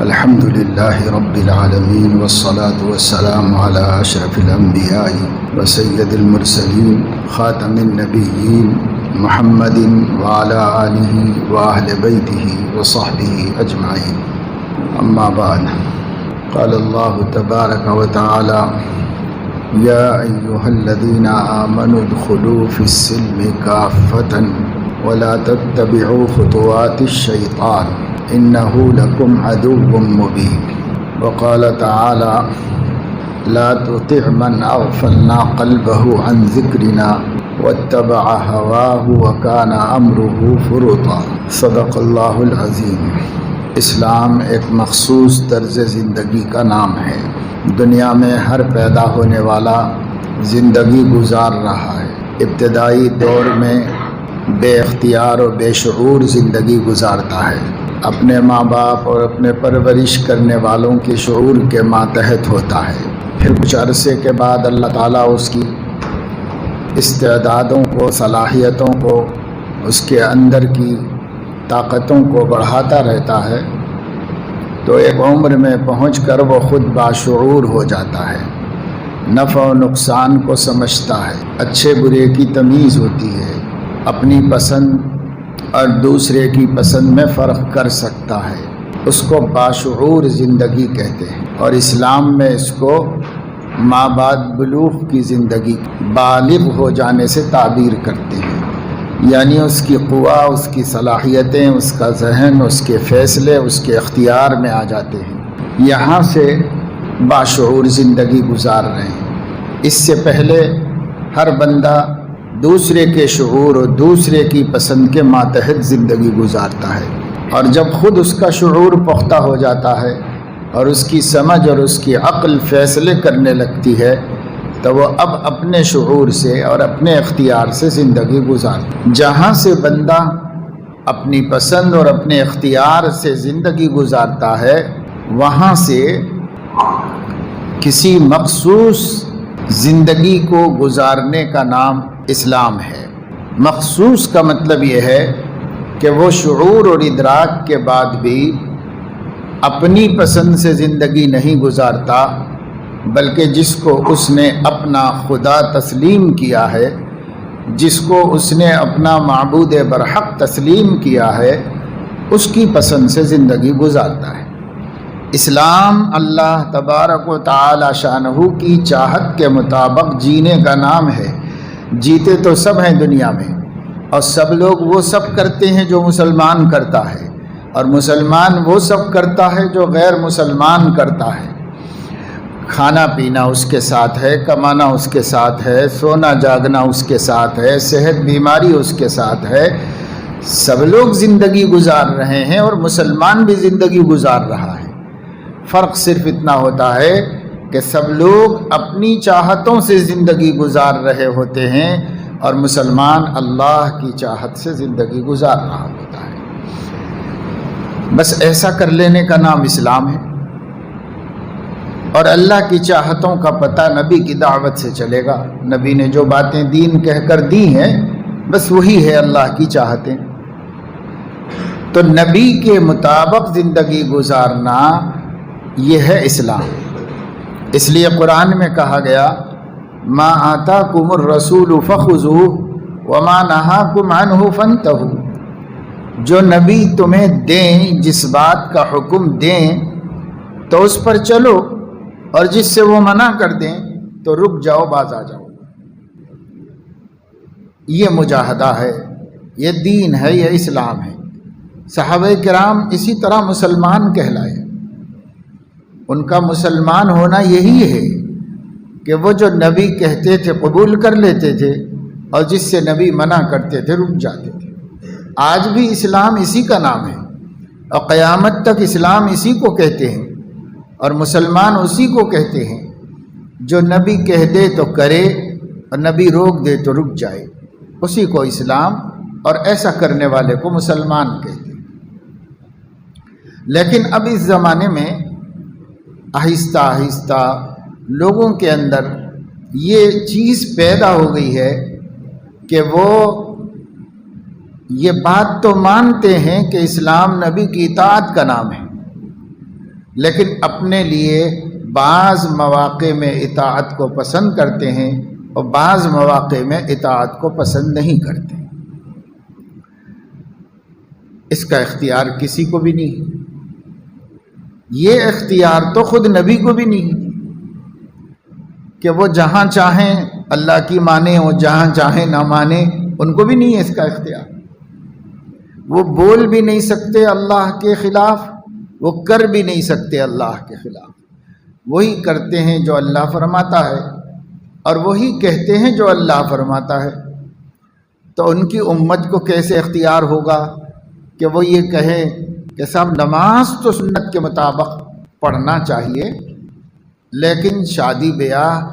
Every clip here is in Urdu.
الحمد لله رب العالمين والصلاة والسلام على أشرف الأنبياء وسيد المرسلين خاتم النبيين محمد وعلى آله وأهل بيته وصحبه أجمعين. أما بعد، قال الله تبارك وتعالى: يا أيها الذين آمنوا ادخلوا في السلم كافة ولا تتبعوا خطوات الشيطان إنه لكم عدو مبين. وقال تعالى: لا تطع من أغفلنا قلبه عن ذكرنا واتبع هواه وكان أمره فرطا. صدق اللہ العظیم. اسلام ایک مخصوص طرز زندگی کا نام ہے. دنیا میں ہر پیدا ہونے والا زندگی گزار رہا ہے. ابتدائی دور میں بے اختیار و بے شعور زندگی گزارتا ہے. اپنے ماں باپ اور اپنے پرورش کرنے والوں کے شعور کے ماتحت ہوتا ہے. پھر کچھ عرصے کے بعد اللہ تعالیٰ اس کی استعدادوں کو، صلاحیتوں کو، اس کے اندر کی طاقتوں کو بڑھاتا رہتا ہے، تو ایک عمر میں پہنچ کر وہ خود باشعور ہو جاتا ہے. نفع و نقصان کو سمجھتا ہے، اچھے برے کی تمیز ہوتی ہے، اپنی پسند اور دوسرے کی پسند میں فرق کر سکتا ہے. اس کو باشعور زندگی کہتے ہیں، اور اسلام میں اس کو ما بعد بلوغ کی زندگی، بالغ ہو جانے سے تعبیر کرتے ہیں. یعنی اس کی قوا، اس کی صلاحیتیں، اس کا ذہن، اس کے فیصلے اس کے اختیار میں آ جاتے ہیں. یہاں سے باشعور زندگی گزار رہے ہیں. اس سے پہلے ہر بندہ دوسرے کے شعور اور دوسرے کی پسند کے ماتحت زندگی گزارتا ہے، اور جب خود اس کا شعور پختہ ہو جاتا ہے اور اس کی سمجھ اور اس کی عقل فیصلے کرنے لگتی ہے، تو وہ اب اپنے شعور سے اور اپنے اختیار سے زندگی گزارتا ہے. جہاں سے بندہ اپنی پسند اور اپنے اختیار سے زندگی گزارتا ہے، وہاں سے کسی مخصوص زندگی کو گزارنے کا نام اسلام ہے. مخصوص کا مطلب یہ ہے کہ وہ شعور اور ادراک کے بعد بھی اپنی پسند سے زندگی نہیں گزارتا، بلکہ جس کو اس نے اپنا خدا تسلیم کیا ہے، جس کو اس نے اپنا معبود برحق تسلیم کیا ہے، اس کی پسند سے زندگی گزارتا ہے. اسلام اللہ تبارک و تعالی شانہ کی چاہت کے مطابق جینے کا نام ہے. جیتے تو سب ہیں دنیا میں، اور سب لوگ وہ سب کرتے ہیں جو مسلمان کرتا ہے، اور مسلمان وہ سب کرتا ہے جو غیر مسلمان کرتا ہے. کھانا پینا اس کے ساتھ ہے، کمانا اس کے ساتھ ہے، سونا جاگنا اس کے ساتھ ہے، صحت بیماری اس کے ساتھ ہے. سب لوگ زندگی گزار رہے ہیں، اور مسلمان بھی زندگی گزار رہا ہے. فرق صرف اتنا ہوتا ہے کہ سب لوگ اپنی چاہتوں سے زندگی گزار رہے ہوتے ہیں، اور مسلمان اللہ کی چاہت سے زندگی گزار رہا ہوتا ہے. بس ایسا کر لینے کا نام اسلام ہے. اور اللہ کی چاہتوں کا پتہ نبی کی دعوت سے چلے گا. نبی نے جو باتیں دین کہہ کر دی ہیں، بس وہی ہے اللہ کی چاہتیں. تو نبی کے مطابق زندگی گزارنا یہ ہے اسلام. اس لیے قرآن میں کہا گیا: ما آتاکم الرسول فخذوہ وما نہاکم عنہ فانتہوا. جو نبی تمہیں دیں، جس بات کا حکم دیں تو اس پر چلو، اور جس سے وہ منع کر دیں تو رک جاؤ، باز آ جاؤ. یہ مجاہدہ ہے، یہ دین ہے، یہ اسلام ہے. صحابہ کرام اسی طرح مسلمان کہلائے. ان کا مسلمان ہونا یہی ہے کہ وہ جو نبی کہتے تھے قبول کر لیتے تھے، اور جس سے نبی منع کرتے تھے رک جاتے تھے. آج بھی اسلام اسی کا نام ہے، اور قیامت تک اسلام اسی کو کہتے ہیں، اور مسلمان اسی کو کہتے ہیں. جو نبی کہہ دے تو کرے، اور نبی روک دے تو رک جائے، اسی کو اسلام اور ایسا کرنے والے کو مسلمان کہتے ہیں. لیکن اب اس زمانے میں آہستہ آہستہ لوگوں کے اندر یہ چیز پیدا ہو گئی ہے کہ وہ یہ بات تو مانتے ہیں کہ اسلام نبی کی اطاعت کا نام ہے، لیکن اپنے لیے بعض مواقع میں اطاعت کو پسند کرتے ہیں اور بعض مواقع میں اطاعت کو پسند نہیں کرتے. اس کا اختیار کسی کو بھی نہیں. یہ اختیار تو خود نبی کو بھی نہیں کہ وہ جہاں چاہیں اللہ کی مانیں اور جہاں چاہیں نہ مانیں. ان کو بھی نہیں ہے اس کا اختیار. وہ بول بھی نہیں سکتے اللہ کے خلاف، وہ کر بھی نہیں سکتے اللہ کے خلاف. وہی کرتے ہیں جو اللہ فرماتا ہے اور وہی کہتے ہیں جو اللہ فرماتا ہے. تو ان کی امت کو کیسے اختیار ہوگا کہ وہ یہ کہیں کہ صاحب نماز تو سنت کے مطابق پڑھنا چاہیے لیکن شادی بیاہ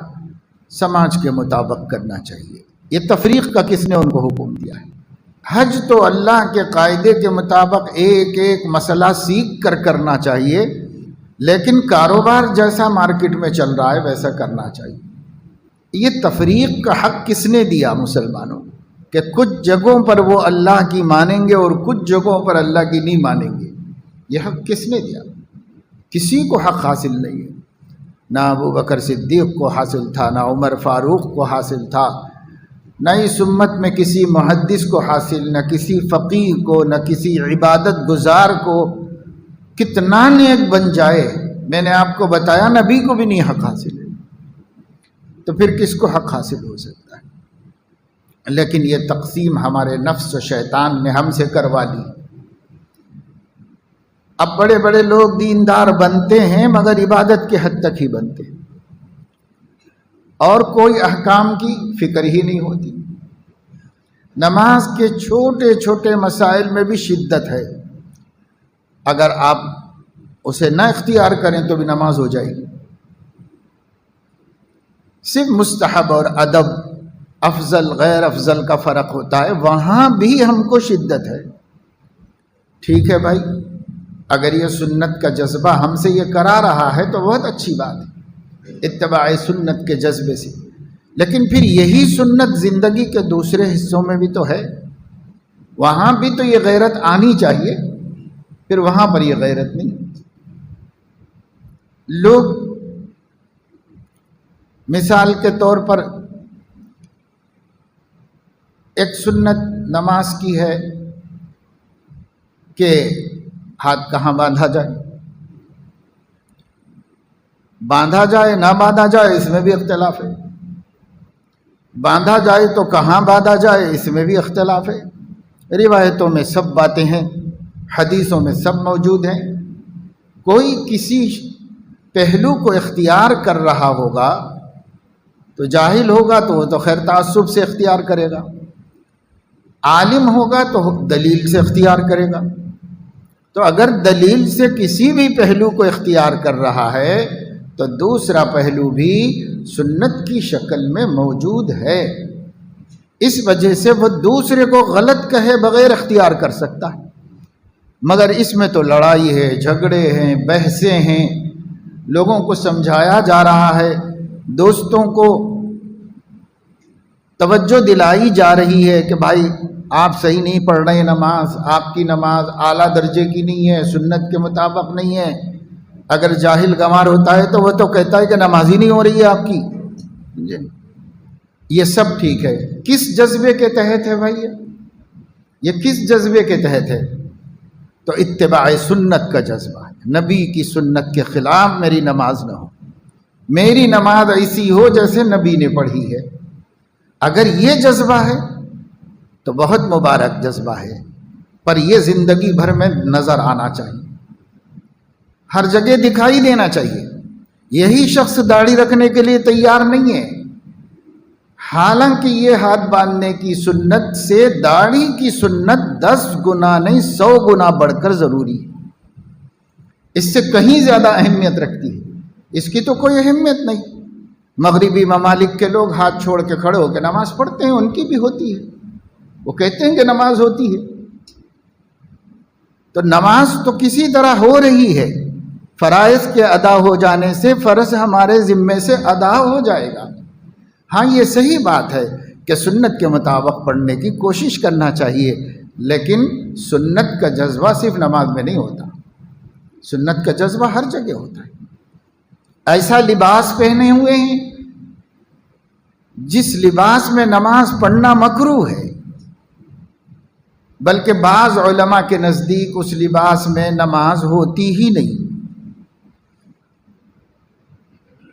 سماج کے مطابق کرنا چاہیے. یہ تفریق کا کس نے ان کو حکم دیا ہے؟ حج تو اللہ کے قاعدے کے مطابق ایک ایک مسئلہ سیکھ کر کرنا چاہیے لیکن کاروبار جیسا مارکیٹ میں چل رہا ہے ویسا کرنا چاہیے. یہ تفریق کا حق کس نے دیا مسلمانوں کہ کچھ جگہوں پر وہ اللہ کی مانیں گے اور کچھ جگہوں پر اللہ کی نہیں مانیں گے؟ یہ حق کس نے دیا؟ کسی کو حق حاصل نہیں ہے. نہ ابو بکر صدیق کو حاصل تھا، نہ عمر فاروق کو حاصل تھا، نہ اس امت میں کسی محدث کو حاصل، نہ کسی فقیہ کو، نہ کسی عبادت گزار کو. کتنا نیک بن جائے، میں نے آپ کو بتایا نبی کو بھی نہیں حق حاصل ہے، تو پھر کس کو حق حاصل ہو سکتا ہے؟ لیکن یہ تقسیم ہمارے نفس و شیطان نے ہم سے کروا لی. اب بڑے بڑے لوگ دیندار بنتے ہیں مگر عبادت کے حد تک ہی بنتے ہیں اور کوئی احکام کی فکر ہی نہیں ہوتی. نماز کے چھوٹے چھوٹے مسائل میں بھی شدت ہے. اگر آپ اسے نہ اختیار کریں تو بھی نماز ہو جائے گی. صرف مستحب اور ادب، افضل غیر افضل کا فرق ہوتا ہے، وہاں بھی ہم کو شدت ہے. ٹھیک ہے بھائی، اگر یہ سنت کا جذبہ ہم سے یہ کرا رہا ہے تو بہت اچھی بات ہے، اتباع سنت کے جذبے سے. لیکن پھر یہی سنت زندگی کے دوسرے حصوں میں بھی تو ہے، وہاں بھی تو یہ غیرت آنی چاہیے. پھر وہاں پر یہ غیرت نہیں. لوگ مثال کے طور پر ایک سنت نماز کی ہے کہ ہاتھ کہاں باندھا جائے، باندھا جائے نہ باندھا جائے اس میں بھی اختلاف ہے. باندھا جائے تو کہاں باندھا جائے اس میں بھی اختلاف ہے. روایتوں میں سب باتیں ہیں، حدیثوں میں سب موجود ہیں. کوئی کسی پہلو کو اختیار کر رہا ہوگا تو جاہل ہوگا تو وہ تو خیر تعصب سے اختیار کرے گا، عالم ہوگا تو دلیل سے اختیار کرے گا. تو اگر دلیل سے کسی بھی پہلو کو اختیار کر رہا ہے تو دوسرا پہلو بھی سنت کی شکل میں موجود ہے. اس وجہ سے وہ دوسرے کو غلط کہے بغیر اختیار کر سکتا ہے. مگر اس میں تو لڑائی ہے، جھگڑے ہیں، بحثیں ہیں، لوگوں کو سمجھایا جا رہا ہے، دوستوں کو توجہ دلائی جا رہی ہے کہ بھائی آپ صحیح نہیں پڑھ رہے نماز، آپ کی نماز اعلیٰ درجے کی نہیں ہے، سنت کے مطابق نہیں ہے. اگر جاہل گنوار ہوتا ہے تو وہ تو کہتا ہے کہ نماز ہی نہیں ہو رہی ہے آپ کی. یہ سب ٹھیک ہے. کس جذبے کے تحت ہے بھائی؟ یہ کس جذبے کے تحت ہے؟ تو اتباع سنت کا جذبہ ہے. نبی کی سنت کے خلاف میری نماز نہ ہو، میری نماز ایسی ہو جیسے نبی نے پڑھی ہے. اگر یہ جذبہ ہے تو بہت مبارک جذبہ ہے، پر یہ زندگی بھر میں نظر آنا چاہیے، ہر جگہ دکھائی دینا چاہیے. یہی شخص داڑھی رکھنے کے لیے تیار نہیں ہے، حالانکہ یہ ہاتھ باندھنے کی سنت سے داڑھی کی سنت 10 گنا نہیں 100 گنا بڑھ کر ضروری ہے. اس سے کہیں زیادہ اہمیت رکھتی ہے. اس کی تو کوئی اہمیت نہیں. مغربی ممالک کے لوگ ہاتھ چھوڑ کے کھڑے ہو کے نماز پڑھتے ہیں، ان کی بھی ہوتی ہے، وہ کہتے ہیں کہ نماز ہوتی ہے. تو نماز تو کسی طرح ہو رہی ہے. فرائض کے ادا ہو جانے سے فرض ہمارے ذمے سے ادا ہو جائے گا. ہاں یہ صحیح بات ہے کہ سنت کے مطابق پڑھنے کی کوشش کرنا چاہیے، لیکن سنت کا جذبہ صرف نماز میں نہیں ہوتا. سنت کا جذبہ ہر جگہ ہوتا ہے. ایسا لباس پہنے ہوئے ہیں جس لباس میں نماز پڑھنا مکروہ ہے، بلکہ بعض علماء کے نزدیک اس لباس میں نماز ہوتی ہی نہیں.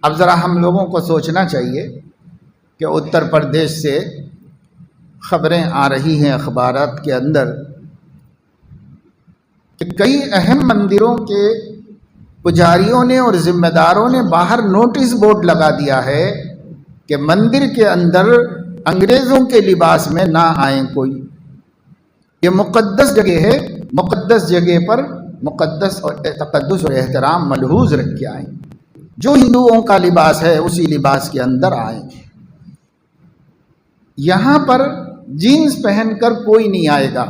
اب ذرا ہم لوگوں کو سوچنا چاہیے کہ اتر پردیش سے خبریں آ رہی ہیں اخبارات کے اندر کہ کئی اہم مندروں کے پجاریوں نے اور ذمہ داروں نے باہر نوٹس بورڈ لگا دیا ہے کہ مندر کے اندر انگریزوں کے لباس میں نہ آئیں کوئی. یہ مقدس جگہ ہے، مقدس جگہ پر مقدس اور تقدس اور احترام ملحوظ رکھ کے آئیں. جو ہندوؤں کا لباس ہے اسی لباس کے اندر آئیں. یہاں پر جینز پہن کر کوئی نہیں آئے گا.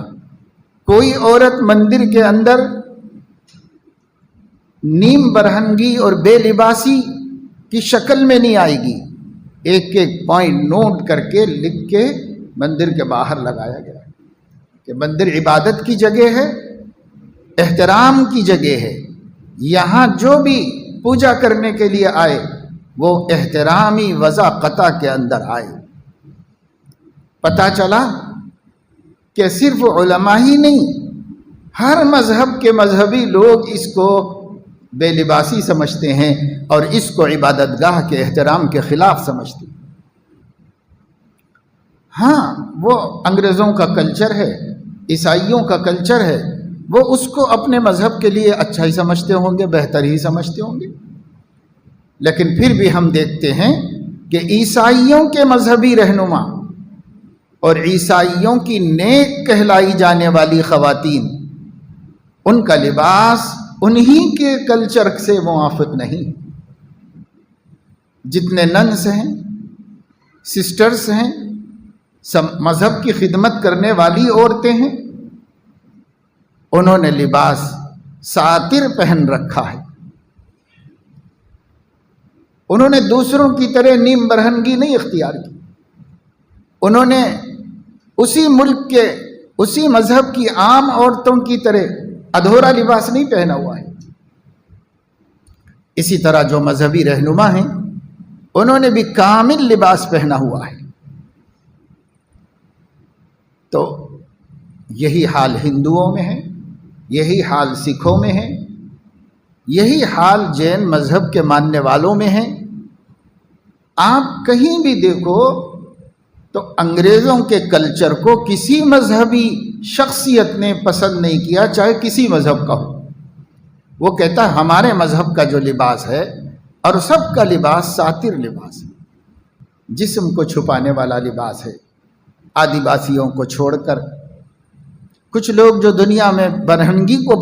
کوئی عورت مندر کے اندر نیم برہنگی اور بے لباسی کی شکل میں نہیں آئے گی. ایک ایک پوائنٹ نوٹ کر کے لکھ کے مندر کے باہر لگایا گیا کہ مندر عبادت کی جگہ ہے، احترام کی جگہ ہے. یہاں جو بھی پوجا کرنے کے لیے آئے وہ احترامی وضاقتہ کے اندر آئے. پتہ چلا کہ صرف علماء ہی نہیں، ہر مذہب کے مذہبی لوگ اس کو بے لباسی سمجھتے ہیں اور اس کو عبادت گاہ کے احترام کے خلاف سمجھتے ہیں. ہاں وہ انگریزوں کا کلچر ہے، عیسائیوں کا کلچر ہے، وہ اس کو اپنے مذہب کے لیے اچھا ہی سمجھتے ہوں گے، بہتر ہی سمجھتے ہوں گے. لیکن پھر بھی ہم دیکھتے ہیں کہ عیسائیوں کے مذہبی رہنما اور عیسائیوں کی نیک کہلائی جانے والی خواتین، ان کا لباس انہی کے کلچر سے موافق نہیں. جتنے ننس ہیں، سسٹرز ہیں، مذہب کی خدمت کرنے والی عورتیں ہیں، انہوں نے لباس ساتر پہن رکھا ہے. انہوں نے دوسروں کی طرح نیم برہنگی نہیں اختیار کی. انہوں نے اسی ملک کے اسی مذہب کی عام عورتوں کی طرح ادھورا لباس نہیں پہنا ہوا ہے. اسی طرح جو مذہبی رہنما ہیں انہوں نے بھی کامل لباس پہنا ہوا ہے. تو یہی حال ہندوؤں میں ہے، یہی حال سکھوں میں ہے، یہی حال جین مذہب کے ماننے والوں میں ہے. آپ کہیں بھی دیکھو تو انگریزوں کے کلچر کو کسی مذہبی شخصیت نے پسند نہیں کیا، چاہے کسی مذہب کا ہو. وہ کہتا ہے ہمارے مذہب کا جو لباس ہے، اور سب کا لباس ساتر لباس ہے، جسم کو چھپانے والا لباس ہے. آدیواسیوں کو چھوڑ کر کچھ لوگ جو دنیا میں برہنگی کو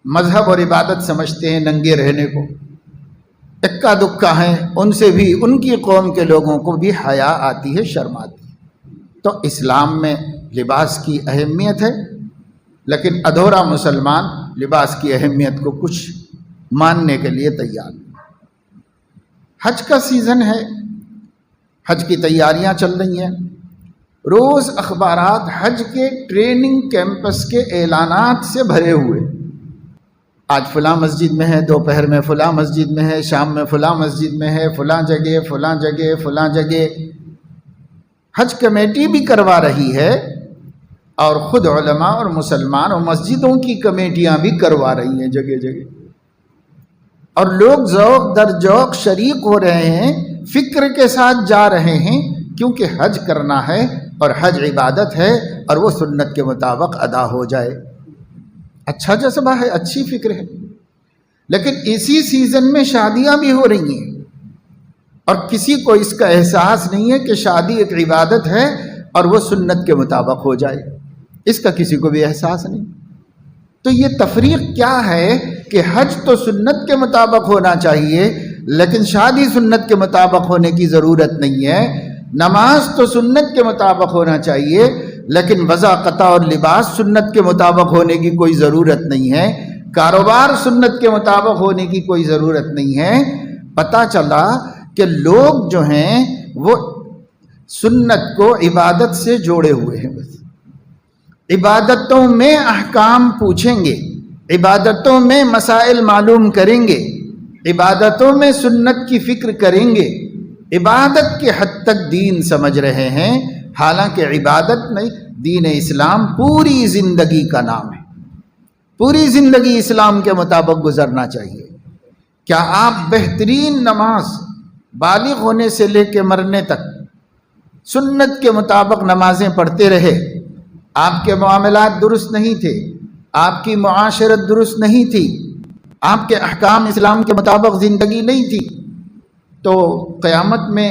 مذہب اور عبادت سمجھتے ہیں، ننگے رہنے کو، اکا دکا ہیں، ان سے بھی ان کی قوم کے لوگوں کو بھی حیا آتی ہے، شرم آتی ہے. تو اسلام میں لباس کی اہمیت ہے، لیکن ادھورا مسلمان لباس کی اہمیت کو کچھ ماننے کے لیے تیار نہیں. حج کا سیزن ہے، حج کی تیاریاں چل رہی ہیں. روز اخبارات حج کے ٹریننگ کیمپس کے اعلانات سے بھرے ہوئے. آج فلاں مسجد میں ہے، دوپہر میں فلاں مسجد میں ہے، شام میں فلاں مسجد میں ہے، فلاں جگہ فلاں جگہ فلاں جگہ. حج کمیٹی بھی کروا رہی ہے اور خود علماء اور مسلمان اور مسجدوں کی کمیٹیاں بھی کروا رہی ہیں جگہ جگہ. اور لوگ ذوق در ذوق شریک ہو رہے ہیں، فکر کے ساتھ جا رہے ہیں، کیونکہ حج کرنا ہے اور حج عبادت ہے اور وہ سنت کے مطابق ادا ہو جائے. اچھا جذبہ ہے، اچھی فکر ہے. لیکن اسی سیزن میں شادیاں بھی ہو رہی ہیں اور کسی کو اس کا احساس نہیں ہے کہ شادی ایک عبادت ہے اور وہ سنت کے مطابق ہو جائے. اس کا کسی کو بھی احساس نہیں. تو یہ تفریق کیا ہے کہ حج تو سنت کے مطابق ہونا چاہیے لیکن شادی سنت کے مطابق ہونے کی ضرورت نہیں ہے. نماز تو سنت کے مطابق ہونا چاہیے لیکن وضاقتہ اور لباس سنت کے مطابق ہونے کی کوئی ضرورت نہیں ہے. کاروبار سنت کے مطابق ہونے کی کوئی ضرورت نہیں ہے. پتہ چلا کہ لوگ جو ہیں وہ سنت کو عبادت سے جوڑے ہوئے ہیں. بس عبادتوں میں احکام پوچھیں گے، عبادتوں میں مسائل معلوم کریں گے، عبادتوں میں سنت کی فکر کریں گے، عبادت کے حد تک دین سمجھ رہے ہیں، حالانکہ عبادت نہیں، دین اسلام پوری زندگی کا نام ہے، پوری زندگی اسلام کے مطابق گزرنا چاہیے۔ کیا آپ بہترین نماز بالغ ہونے سے لے کے مرنے تک سنت کے مطابق نمازیں پڑھتے رہے، آپ کے معاملات درست نہیں تھے، آپ کی معاشرت درست نہیں تھی، آپ کے احکام اسلام کے مطابق زندگی نہیں تھی، تو قیامت میں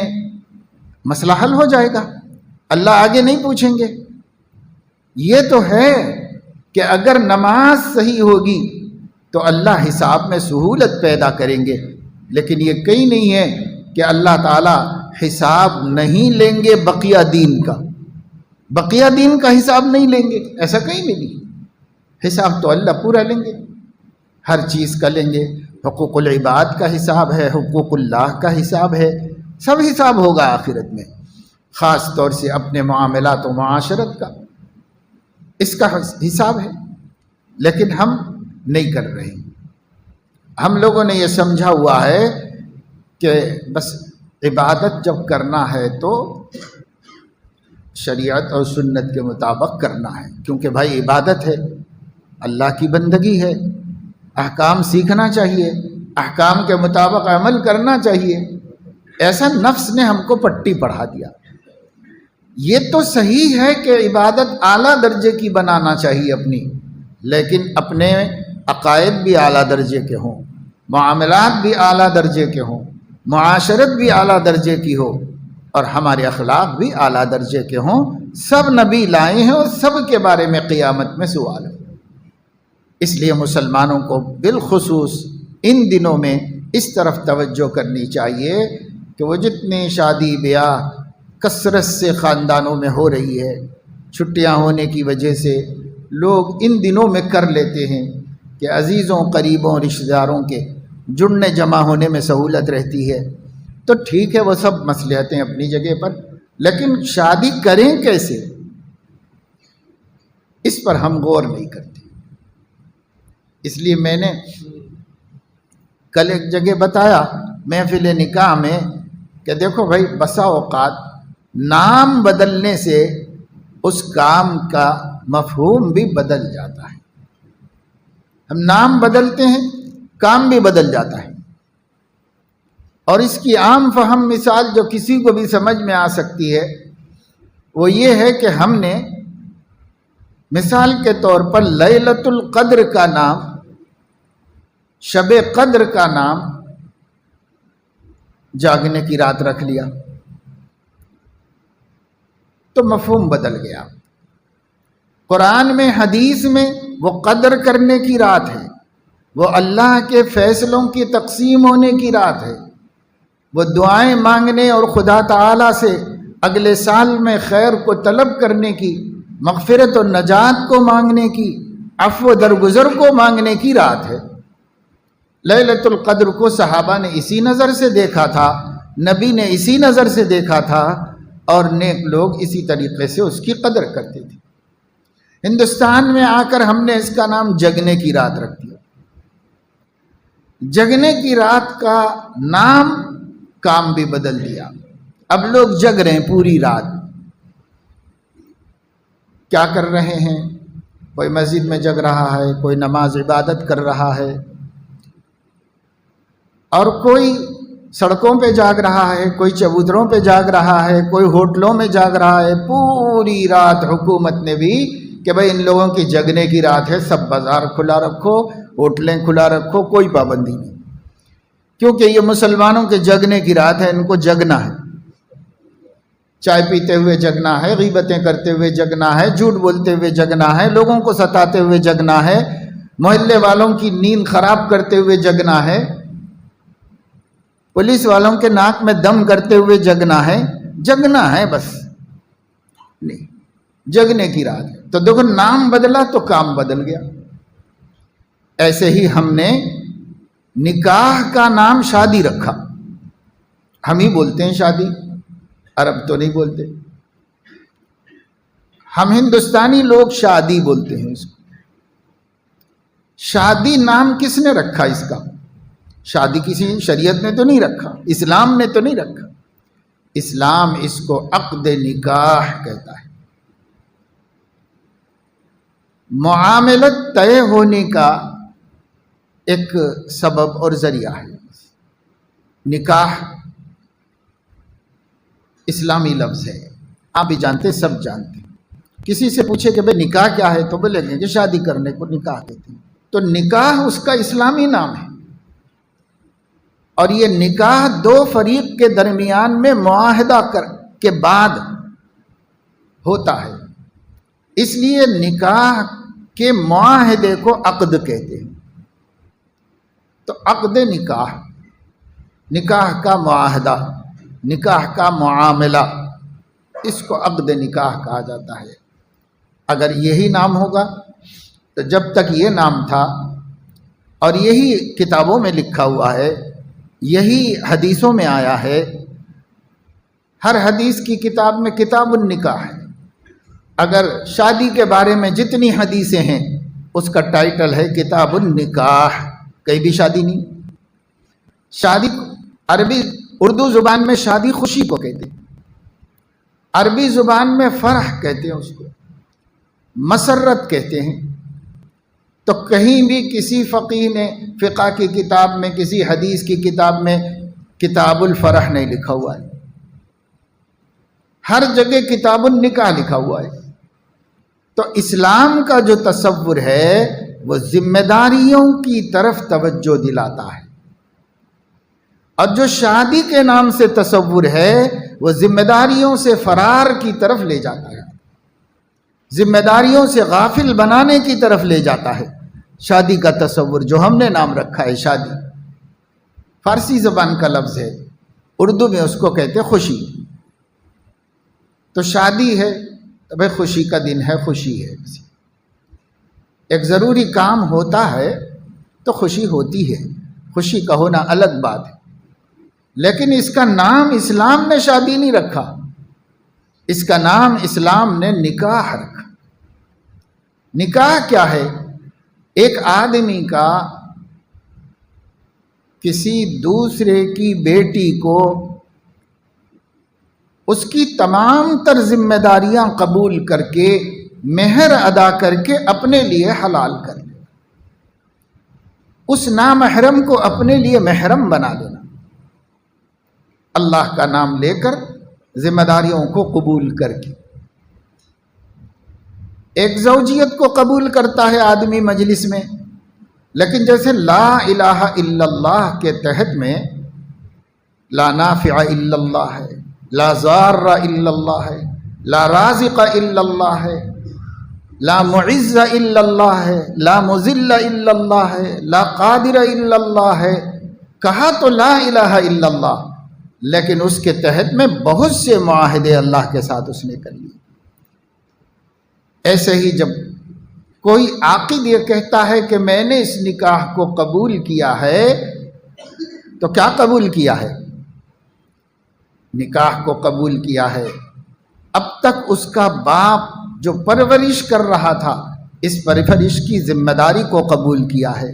مسئلہ حل ہو جائے گا، اللہ آگے نہیں پوچھیں گے۔ یہ تو ہے کہ اگر نماز صحیح ہوگی تو اللہ حساب میں سہولت پیدا کریں گے، لیکن یہ کہیں نہیں ہے کہ اللہ تعالیٰ حساب نہیں لیں گے بقیہ دین کا، بقیہ دین کا حساب نہیں لیں گے، ایسا کہیں نہیں۔ حساب تو اللہ پورا لیں گے، ہر چیز کا لیں گے، حقوق العباد کا حساب ہے، حقوق اللہ کا حساب ہے، سب حساب ہوگا آخرت میں، خاص طور سے اپنے معاملات و معاشرت کا، اس کا حساب ہے، لیکن ہم نہیں کر رہے۔ ہم لوگوں نے یہ سمجھا ہوا ہے کہ بس عبادت جب کرنا ہے تو شریعت اور سنت کے مطابق کرنا ہے، کیونکہ بھائی عبادت ہے، اللہ کی بندگی ہے، احکام سیکھنا چاہیے، احکام کے مطابق عمل کرنا چاہیے۔ ایسا نفس نے ہم کو پٹی پڑھا دیا۔ یہ تو صحیح ہے کہ عبادت اعلیٰ درجے کی بنانا چاہیے اپنی، لیکن اپنے عقائد بھی اعلیٰ درجے کے ہوں، معاملات بھی اعلیٰ درجے کے ہوں، معاشرت بھی اعلیٰ درجے کی ہو، اور ہمارے اخلاق بھی اعلیٰ درجے کے ہوں۔ سب نبی لائے ہیں اور سب کے بارے میں قیامت میں سوال ہے۔ اس لیے مسلمانوں کو بالخصوص ان دنوں میں اس طرف توجہ کرنی چاہیے کہ وہ جتنی شادی بیاہ کثرت سے خاندانوں میں ہو رہی ہے، چھٹیاں ہونے کی وجہ سے لوگ ان دنوں میں کر لیتے ہیں کہ عزیزوں قریبوں رشتہ داروں کے جڑنے جمع ہونے میں سہولت رہتی ہے، تو ٹھیک ہے، وہ سب مصلحتیں اپنی جگہ پر، لیکن شادی کریں کیسے، اس پر ہم غور نہیں کرتے۔ اس لیے میں نے کل ایک جگہ بتایا محفل نکاح میں کہ دیکھو بھائی، بسا اوقات نام بدلنے سے اس کام کا مفہوم بھی بدل جاتا ہے۔ ہم نام بدلتے ہیں، کام بھی بدل جاتا ہے۔ اور اس کی عام فہم مثال جو کسی کو بھی سمجھ میں آ سکتی ہے وہ یہ ہے کہ ہم نے مثال کے طور پر لیلۃ القدر کا نام، شب قدر کا نام جاگنے کی رات رکھ لیا، تو مفہوم بدل گیا۔ قرآن میں، حدیث میں وہ قدر کرنے کی رات ہے، وہ اللہ کے فیصلوں کی تقسیم ہونے کی رات ہے، وہ دعائیں مانگنے اور خدا تعالی سے اگلے سال میں خیر کو طلب کرنے کی، مغفرت و نجات کو مانگنے کی، عفو و درگزر کو مانگنے کی رات ہے۔ لیلۃ القدر کو صحابہ نے اسی نظر سے دیکھا تھا، نبی نے اسی نظر سے دیکھا تھا، اور نیک لوگ اسی طریقے سے اس کی قدر کرتے تھے۔ ہندوستان میں آ کر ہم نے اس کا نام جگنے کی رات رکھ دیا۔ جگنے کی رات کا نام، کام بھی بدل دیا۔ اب لوگ جگ رہے ہیں پوری رات۔ کیا کر رہے ہیں؟ کوئی مسجد میں جگ رہا ہے، کوئی نماز عبادت کر رہا ہے، اور کوئی سڑکوں پہ جاگ رہا ہے، کوئی چبوتروں پہ جاگ رہا ہے، کوئی ہوٹلوں میں جاگ رہا ہے۔ پوری رات حکومت نے بھی کہ بھئی ان لوگوں کی جگنے کی رات ہے، سب بازار کھلا رکھو، ہوٹلیں کھلا رکھو، کوئی پابندی نہیں، کیونکہ یہ مسلمانوں کے جگنے کی رات ہے، ان کو جگنا ہے۔ چائے پیتے ہوئے جگنا ہے، غیبتیں کرتے ہوئے جگنا ہے، جھوٹ بولتے ہوئے جگنا ہے، لوگوں کو ستاتے ہوئے جگنا ہے، محلے والوں کی نیند خراب کرتے ہوئے جگنا ہے، پولیس والوں کے ناک میں دم کرتے ہوئے جگنا ہے۔ جگنا ہے بس، نہیں، جگنے کی رات ہے۔ تو دیکھو، نام بدلا تو کام بدل گیا۔ ایسے ہی ہم نے نکاح کا نام شادی رکھا۔ ہم ہی بولتے ہیں شادی، عرب تو نہیں بولتے۔ ہم ہندوستانی لوگ شادی بولتے ہیں اس کو۔ شادی نام کس نے رکھا اس کا؟ شادی کسی شریعت نے تو نہیں رکھا، اسلام نے تو نہیں رکھا۔ اسلام اس کو عقد نکاح کہتا ہے، معاملت طے ہونے کا ایک سبب اور ذریعہ ہے۔ نکاح اسلامی لفظ ہے، آپ بھی جانتے، سب جانتے ہیں۔ کسی سے پوچھے کہ بھئی نکاح کیا ہے تو بولیں گے کہ شادی کرنے کو نکاح کہتے ہیں۔ تو نکاح اس کا اسلامی نام ہے، اور یہ نکاح دو فریق کے درمیان میں معاہدہ کے بعد ہوتا ہے، اس لیے نکاح کے معاہدے کو عقد کہتے ہیں۔ تو عقد نکاح، نکاح کا معاہدہ، نکاح کا معاملہ، اس کو عقد نکاح کہا جاتا ہے۔ اگر یہی نام ہوگا تو جب تک یہ نام تھا اور یہی کتابوں میں لکھا ہوا ہے، یہی حدیثوں میں آیا ہے، ہر حدیث کی کتاب میں کتاب النکاح ہے۔ اگر شادی کے بارے میں جتنی حدیثیں ہیں اس کا ٹائٹل ہے کتاب النکاح، کہیں بھی شادی نہیں۔ شادی اردو زبان میں شادی خوشی کو کہتے ہیں، عربی زبان میں فرح کہتے ہیں، اس کو مسرت کہتے ہیں۔ تو کہیں بھی کسی فقیہ نے فقہ کی کتاب میں، کسی حدیث کی کتاب میں کتاب الفرح نہیں لکھا ہوا ہے، ہر جگہ کتاب النکاح لکھا ہوا ہے۔ تو اسلام کا جو تصور ہے وہ ذمہ داریوں کی طرف توجہ دلاتا ہے، اور جو شادی کے نام سے تصور ہے وہ ذمہ داریوں سے فرار کی طرف لے جاتا ہے، ذمہ داریوں سے غافل بنانے کی طرف لے جاتا ہے۔ شادی کا تصور جو ہم نے نام رکھا ہے شادی، فارسی زبان کا لفظ ہے، اردو میں اس کو کہتے خوشی۔ تو شادی ہے تو بھائی خوشی کا دن ہے، خوشی ہے، ایک ضروری کام ہوتا ہے تو خوشی ہوتی ہے، خوشی کا ہونا الگ بات ہے، لیکن اس کا نام اسلام نے شادی نہیں رکھا، اس کا نام اسلام نے نکاح رکھا۔ نکاح کیا ہے؟ ایک آدمی کا کسی دوسرے کی بیٹی کو اس کی تمام تر ذمہ داریاں قبول کر کے، مہر ادا کر کے اپنے لیے حلال کر لینا، اس نامحرم کو اپنے لیے محرم بنا لینا، اللہ کا نام لے کر ذمہ داریوں کو قبول کر کے۔ ایک زوجیت کو قبول کرتا ہے آدمی مجلس میں، لیکن جیسے لا الہ الا اللہ کے تحت میں لا نافع الا اللہ ہے، لا ضار الا اللہ ہے، لا رازق الا اللہ ہے، لا معز الا اللہ ہے، لا مذل الا اللہ ہے، لا قادر الا اللہ ہے، کہا تو لا الہ الا اللہ، لیکن اس کے تحت میں بہت سے معاہدے اللہ کے ساتھ اس نے کر لیے۔ ایسے ہی جب کوئی عاقد یہ کہتا ہے کہ میں نے اس نکاح کو قبول کیا ہے، تو کیا قبول کیا ہے؟ نکاح کو قبول کیا ہے۔ اب تک اس کا باپ جو پرورش کر رہا تھا، اس پرورش کی ذمہ داری کو قبول کیا ہے۔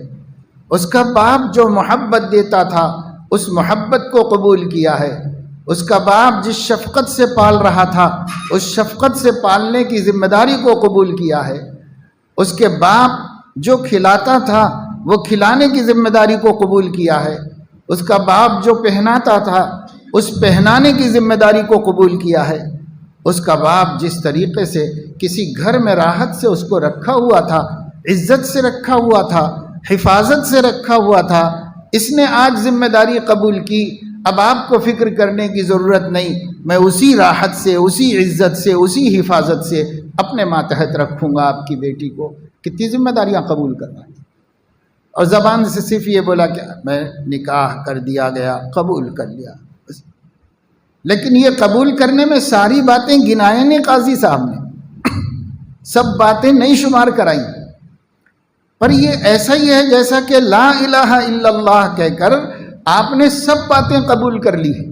اس کا باپ جو محبت دیتا تھا، اس محبت کو قبول کیا ہے۔ اس کا باپ جس شفقت سے پال رہا تھا، اس شفقت سے پالنے کی ذمہ داری کو قبول کیا ہے۔ اس کے باپ جو کھلاتا تھا، وہ کھلانے کی ذمہ داری کو قبول کیا ہے۔ اس کا باپ جو پہناتا تھا، اس پہنانے کی ذمہ داری کو قبول کیا ہے۔ اس کا باپ جس طریقے سے کسی گھر میں راحت سے اس کو رکھا ہوا تھا، عزت سے رکھا ہوا تھا، حفاظت سے رکھا ہوا تھا، اس نے آج ذمہ داری قبول کی۔ اب آپ کو فکر کرنے کی ضرورت نہیں، میں اسی راحت سے، اسی عزت سے، اسی حفاظت سے اپنے ماتحت رکھوں گا آپ کی بیٹی کو۔ کتنی ذمہ داریاں قبول کرنا ہے، اور زبان سے صرف یہ بولا کہ میں نکاح کر دیا گیا، قبول کر لیا، لیکن یہ قبول کرنے میں ساری باتیں گنائیں نہیں قاضی صاحب نے، سب باتیں نہیں شمار کرائیں، پر یہ ایسا ہی ہے جیسا کہ لا الہ الا اللہ کہہ کر آپ نے سب باتیں قبول کر لی ہیں،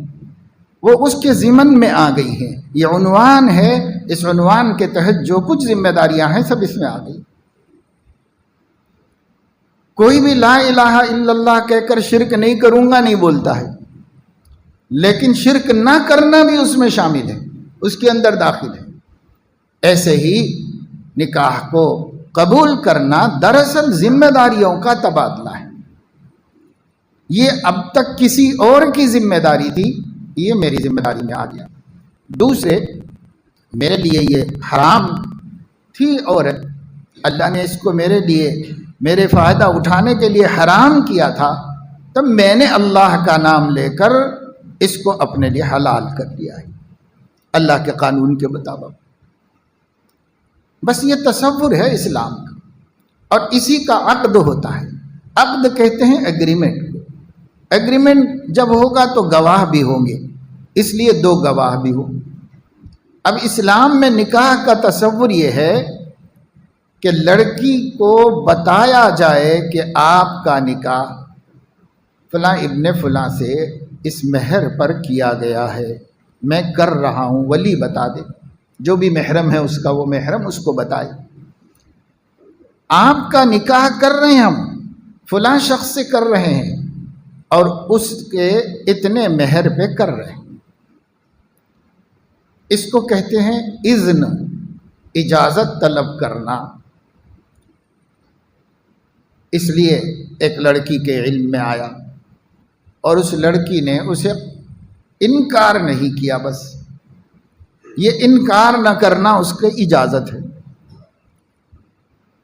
وہ اس کے ضمن میں آ گئی ہیں۔ یہ عنوان ہے، اس عنوان کے تحت جو کچھ ذمہ داریاں ہیں سب اس میں آ گئی۔ کوئی بھی لا الہ الا اللہ کہہ کر شرک نہیں کروں گا نہیں بولتا ہے، لیکن شرک نہ کرنا بھی اس میں شامل ہے، اس کے اندر داخل ہے۔ ایسے ہی نکاح کو قبول کرنا دراصل ذمہ داریوں کا تبادلہ ہے۔ یہ اب تک کسی اور کی ذمہ داری تھی، یہ میری ذمہ داری میں آ گیا۔ دوسرے میرے لیے یہ حرام تھی اور اللہ نے اس کو میرے لیے میرے فائدہ اٹھانے کے لیے حرام کیا تھا، تب میں نے اللہ کا نام لے کر اس کو اپنے لیے حلال کر دیا ہے اللہ کے قانون کے مطابق۔ بس یہ تصور ہے اسلام کا، اور اسی کا عقد ہوتا ہے۔ عقد کہتے ہیں ایگریمنٹ کو۔ ایگریمنٹ جب ہوگا تو گواہ بھی ہوں گے، اس لیے دو گواہ بھی ہوں۔ اب اسلام میں نکاح کا تصور یہ ہے کہ لڑکی کو بتایا جائے کہ آپ کا نکاح فلاں ابن فلاں سے اس مہر پر کیا گیا ہے، میں کر رہا ہوں، ولی بتا دے، جو بھی محرم ہے اس کا وہ محرم اس کو بتائے، آپ کا نکاح کر رہے ہیں، ہم فلاں شخص سے کر رہے ہیں اور اس کے اتنے مہر پہ کر رہے ہیں۔ اس کو کہتے ہیں اذن، اجازت طلب کرنا۔ اس لیے ایک لڑکی کے علم میں آیا اور اس لڑکی نے اسے انکار نہیں کیا، بس یہ انکار نہ کرنا اس کی اجازت ہے۔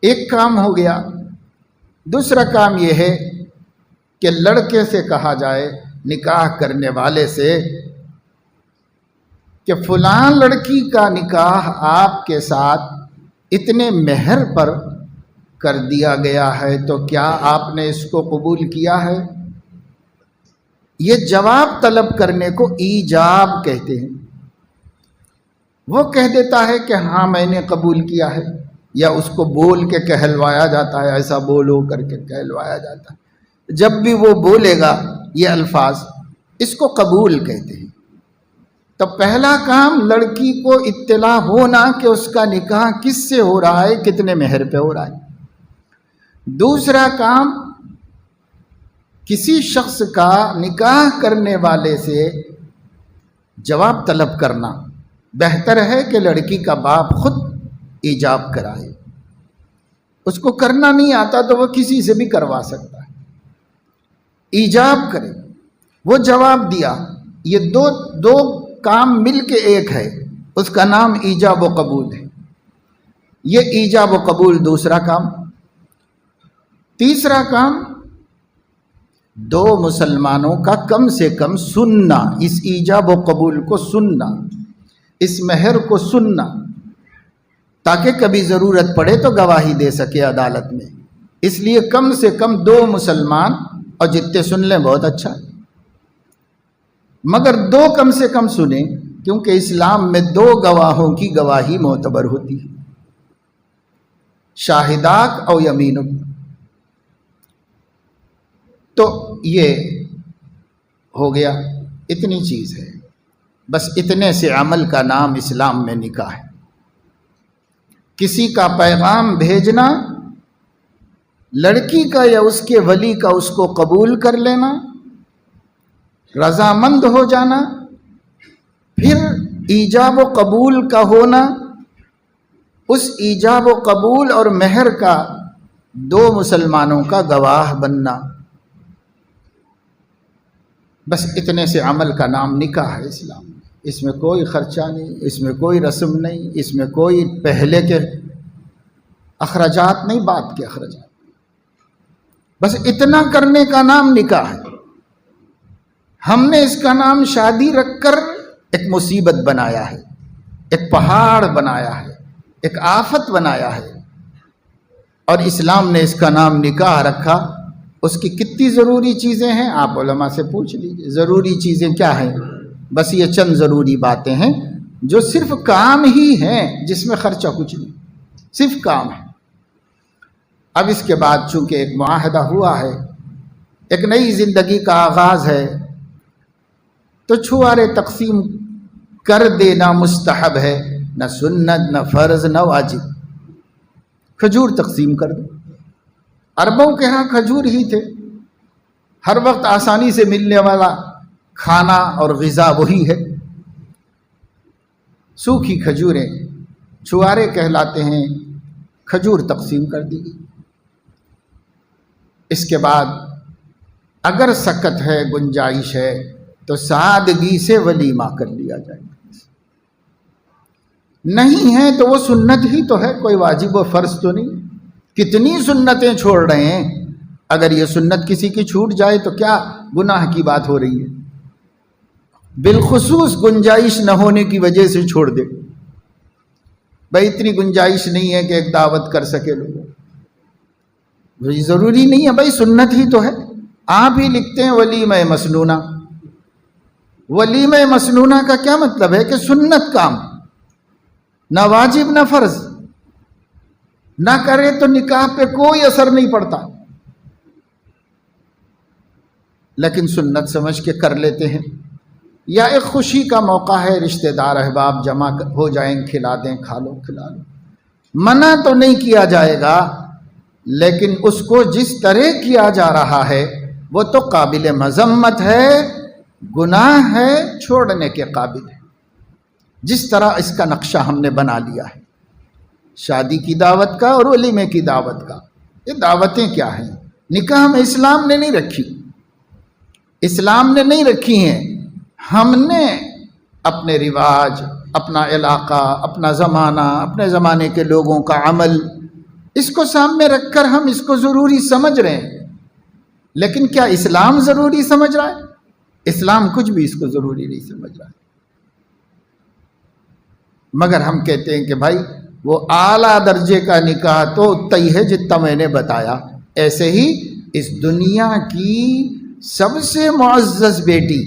ایک کام ہو گیا۔ دوسرا کام یہ ہے کہ لڑکے سے کہا جائے، نکاح کرنے والے سے، کہ فلاں لڑکی کا نکاح آپ کے ساتھ اتنے مہر پر کر دیا گیا ہے، تو کیا آپ نے اس کو قبول کیا ہے؟ یہ جواب طلب کرنے کو ایجاب کہتے ہیں۔ وہ کہہ دیتا ہے کہ ہاں میں نے قبول کیا ہے، یا اس کو بول کے کہلوایا جاتا ہے، ایسا بولو کر کے کہلوایا جاتا ہے۔ جب بھی وہ بولے گا یہ الفاظ، اس کو قبول کہتے ہیں۔ تو پہلا کام لڑکی کو اطلاع ہونا کہ اس کا نکاح کس سے ہو رہا ہے، کتنے مہر پہ ہو رہا ہے۔ دوسرا کام کسی شخص کا نکاح کرنے والے سے جواب طلب کرنا۔ بہتر ہے کہ لڑکی کا باپ خود ایجاب کرائے، اس کو کرنا نہیں آتا تو وہ کسی سے بھی کروا سکتا ہے، ایجاب کرے۔ وہ جواب دیا، یہ دو کام مل کے ایک ہے، اس کا نام ایجاب و قبول ہے۔ یہ ایجاب و قبول دوسرا کام۔ تیسرا کام، دو مسلمانوں کا کم سے کم سننا، اس ایجاب و قبول کو سننا، اس مہر کو سننا، تاکہ کبھی ضرورت پڑے تو گواہی دے سکے عدالت میں۔ اس لیے کم سے کم دو مسلمان، اور جتنے سن لیں بہت اچھا، مگر دو کم سے کم سنیں، کیونکہ اسلام میں دو گواہوں کی گواہی معتبر ہوتی ہے، شاہداک او یمینک۔ تو یہ ہو گیا، اتنی چیز ہے، بس اتنے سے عمل کا نام اسلام میں نکاح ہے۔ کسی کا پیغام بھیجنا، لڑکی کا یا اس کے ولی کا اس کو قبول کر لینا، رضامند ہو جانا، پھر ایجاب و قبول کا ہونا، اس ایجاب و قبول اور مہر کا دو مسلمانوں کا گواہ بننا، بس اتنے سے عمل کا نام نکاح ہے اسلام میں۔ اس میں کوئی خرچہ نہیں، اس میں کوئی رسم نہیں، اس میں کوئی پہلے کے اخراجات نہیں، بعد کے اخراجات، بس اتنا کرنے کا نام نکاح ہے۔ ہم نے اس کا نام شادی رکھ کر ایک مصیبت بنایا ہے، ایک پہاڑ بنایا ہے، ایک آفت بنایا ہے، اور اسلام نے اس کا نام نکاح رکھا۔ اس کی کتنی ضروری چیزیں ہیں آپ علماء سے پوچھ لیجیے، ضروری چیزیں کیا ہیں؟ بس یہ چند ضروری باتیں ہیں جو صرف کام ہی ہیں، جس میں خرچہ کچھ نہیں، صرف کام ہے۔ اب اس کے بعد چونکہ ایک معاہدہ ہوا ہے، ایک نئی زندگی کا آغاز ہے، تو چھوارے تقسیم کر دینا مستحب ہے، نہ سنت، نہ فرض، نہ واجب۔ کھجور تقسیم کر دو، عربوں کے ہاں کھجور ہی تھے، ہر وقت آسانی سے ملنے والا کھانا اور غذا وہی ہے۔ سوکھی کھجوریں چھوارے کہلاتے ہیں، کھجور تقسیم کر دی گئی۔ اس کے بعد اگر سکت ہے، گنجائش ہے، تو سادگی سے ولیمہ کر لیا جائے، نہیں ہے تو وہ سنت ہی تو ہے، کوئی واجب و فرض تو نہیں۔ کتنی سنتیں چھوڑ رہے ہیں، اگر یہ سنت کسی کی چھوٹ جائے تو کیا گناہ کی بات ہو رہی ہے؟ بالخصوص گنجائش نہ ہونے کی وجہ سے چھوڑ دے، بھائی اتنی گنجائش نہیں ہے کہ ایک دعوت کر سکے لوگوں، بھائی ضروری نہیں ہے، بھائی سنت ہی تو ہے۔ آپ ہی لکھتے ہیں ولیمہ مسنونہ۔ ولیمہ مسنونہ کا کیا مطلب ہے؟ کہ سنت کام، نہ واجب نہ فرض، نہ کرے تو نکاح پہ کوئی اثر نہیں پڑتا، لیکن سنت سمجھ کے کر لیتے ہیں، یا ایک خوشی کا موقع ہے، رشتہ دار احباب جمع ہو جائیں، کھلا دیں، کھا لو کھلا لو، منع تو نہیں کیا جائے گا، لیکن اس کو جس طرح کیا جا رہا ہے وہ تو قابل مذمت ہے، گناہ ہے، چھوڑنے کے قابل ہے۔ جس طرح اس کا نقشہ ہم نے بنا لیا ہے شادی کی دعوت کا اور ولیمے کی دعوت کا، یہ دعوتیں کیا ہیں؟ نکاح میں اسلام نے نہیں رکھی، اسلام نے نہیں رکھی ہیں، ہم نے اپنے رواج، اپنا علاقہ، اپنا زمانہ، اپنے زمانے کے لوگوں کا عمل، اس کو سامنے رکھ کر ہم اس کو ضروری سمجھ رہے ہیں، لیکن کیا اسلام ضروری سمجھ رہا ہے؟ اسلام کچھ بھی اس کو ضروری نہیں سمجھ رہا ہے، مگر ہم کہتے ہیں کہ بھائی وہ اعلیٰ درجے کا نکاح تو اتنا ہی ہے جتنا میں نے بتایا۔ ایسے ہی اس دنیا کی سب سے معزز بیٹی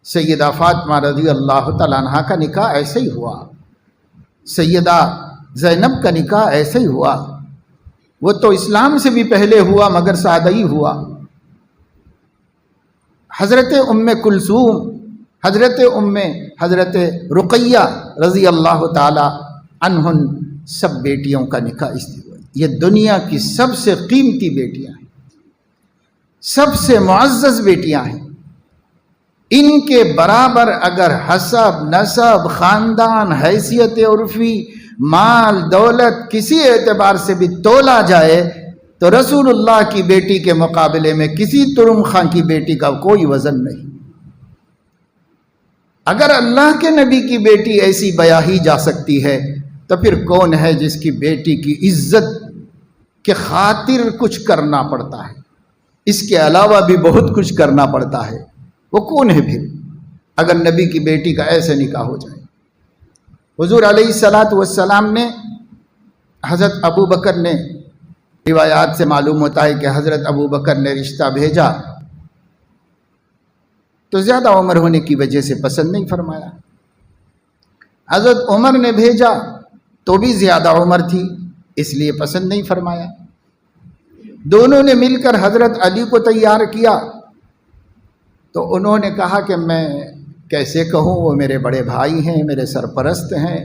سیدہ فاطمہ رضی اللہ تعالیٰ عنہا کا نکاح ایسے ہی ہوا، سیدہ زینب کا نکاح ایسے ہی ہوا، وہ تو اسلام سے بھی پہلے ہوا مگر سادہ ہی ہوا۔ حضرت ام کلثوم، حضرت رقیہ رضی اللہ تعالی عنہن، سب بیٹیوں کا نکاح اس لیے ہوا۔ یہ دنیا کی سب سے قیمتی بیٹیاں ہیں، سب سے معزز بیٹیاں ہیں، ان کے برابر اگر حسب، نسب، خاندان، حیثیت عرفی، مال، دولت کسی اعتبار سے بھی تولا جائے تو رسول اللہ کی بیٹی کے مقابلے میں کسی ترم خاں کی بیٹی کا کوئی وزن نہیں۔ اگر اللہ کے نبی کی بیٹی ایسی بیاہی جا سکتی ہے تو پھر کون ہے جس کی بیٹی کی عزت کے خاطر کچھ کرنا پڑتا ہے، اس کے علاوہ بھی بہت کچھ کرنا پڑتا ہے، وہ کون ہے پھر اگر نبی کی بیٹی کا ایسے نکاح ہو جائے؟ حضور علیہ السلام نے، حضرت ابو بکر نے، روایات سے معلوم ہوتا ہے کہ حضرت ابو بکر نے رشتہ بھیجا تو زیادہ عمر ہونے کی وجہ سے پسند نہیں فرمایا، حضرت عمر نے بھیجا تو بھی زیادہ عمر تھی اس لیے پسند نہیں فرمایا، دونوں نے مل کر حضرت علی کو تیار کیا تو انہوں نے کہا کہ میں کیسے کہوں، وہ میرے بڑے بھائی ہیں، میرے سرپرست ہیں،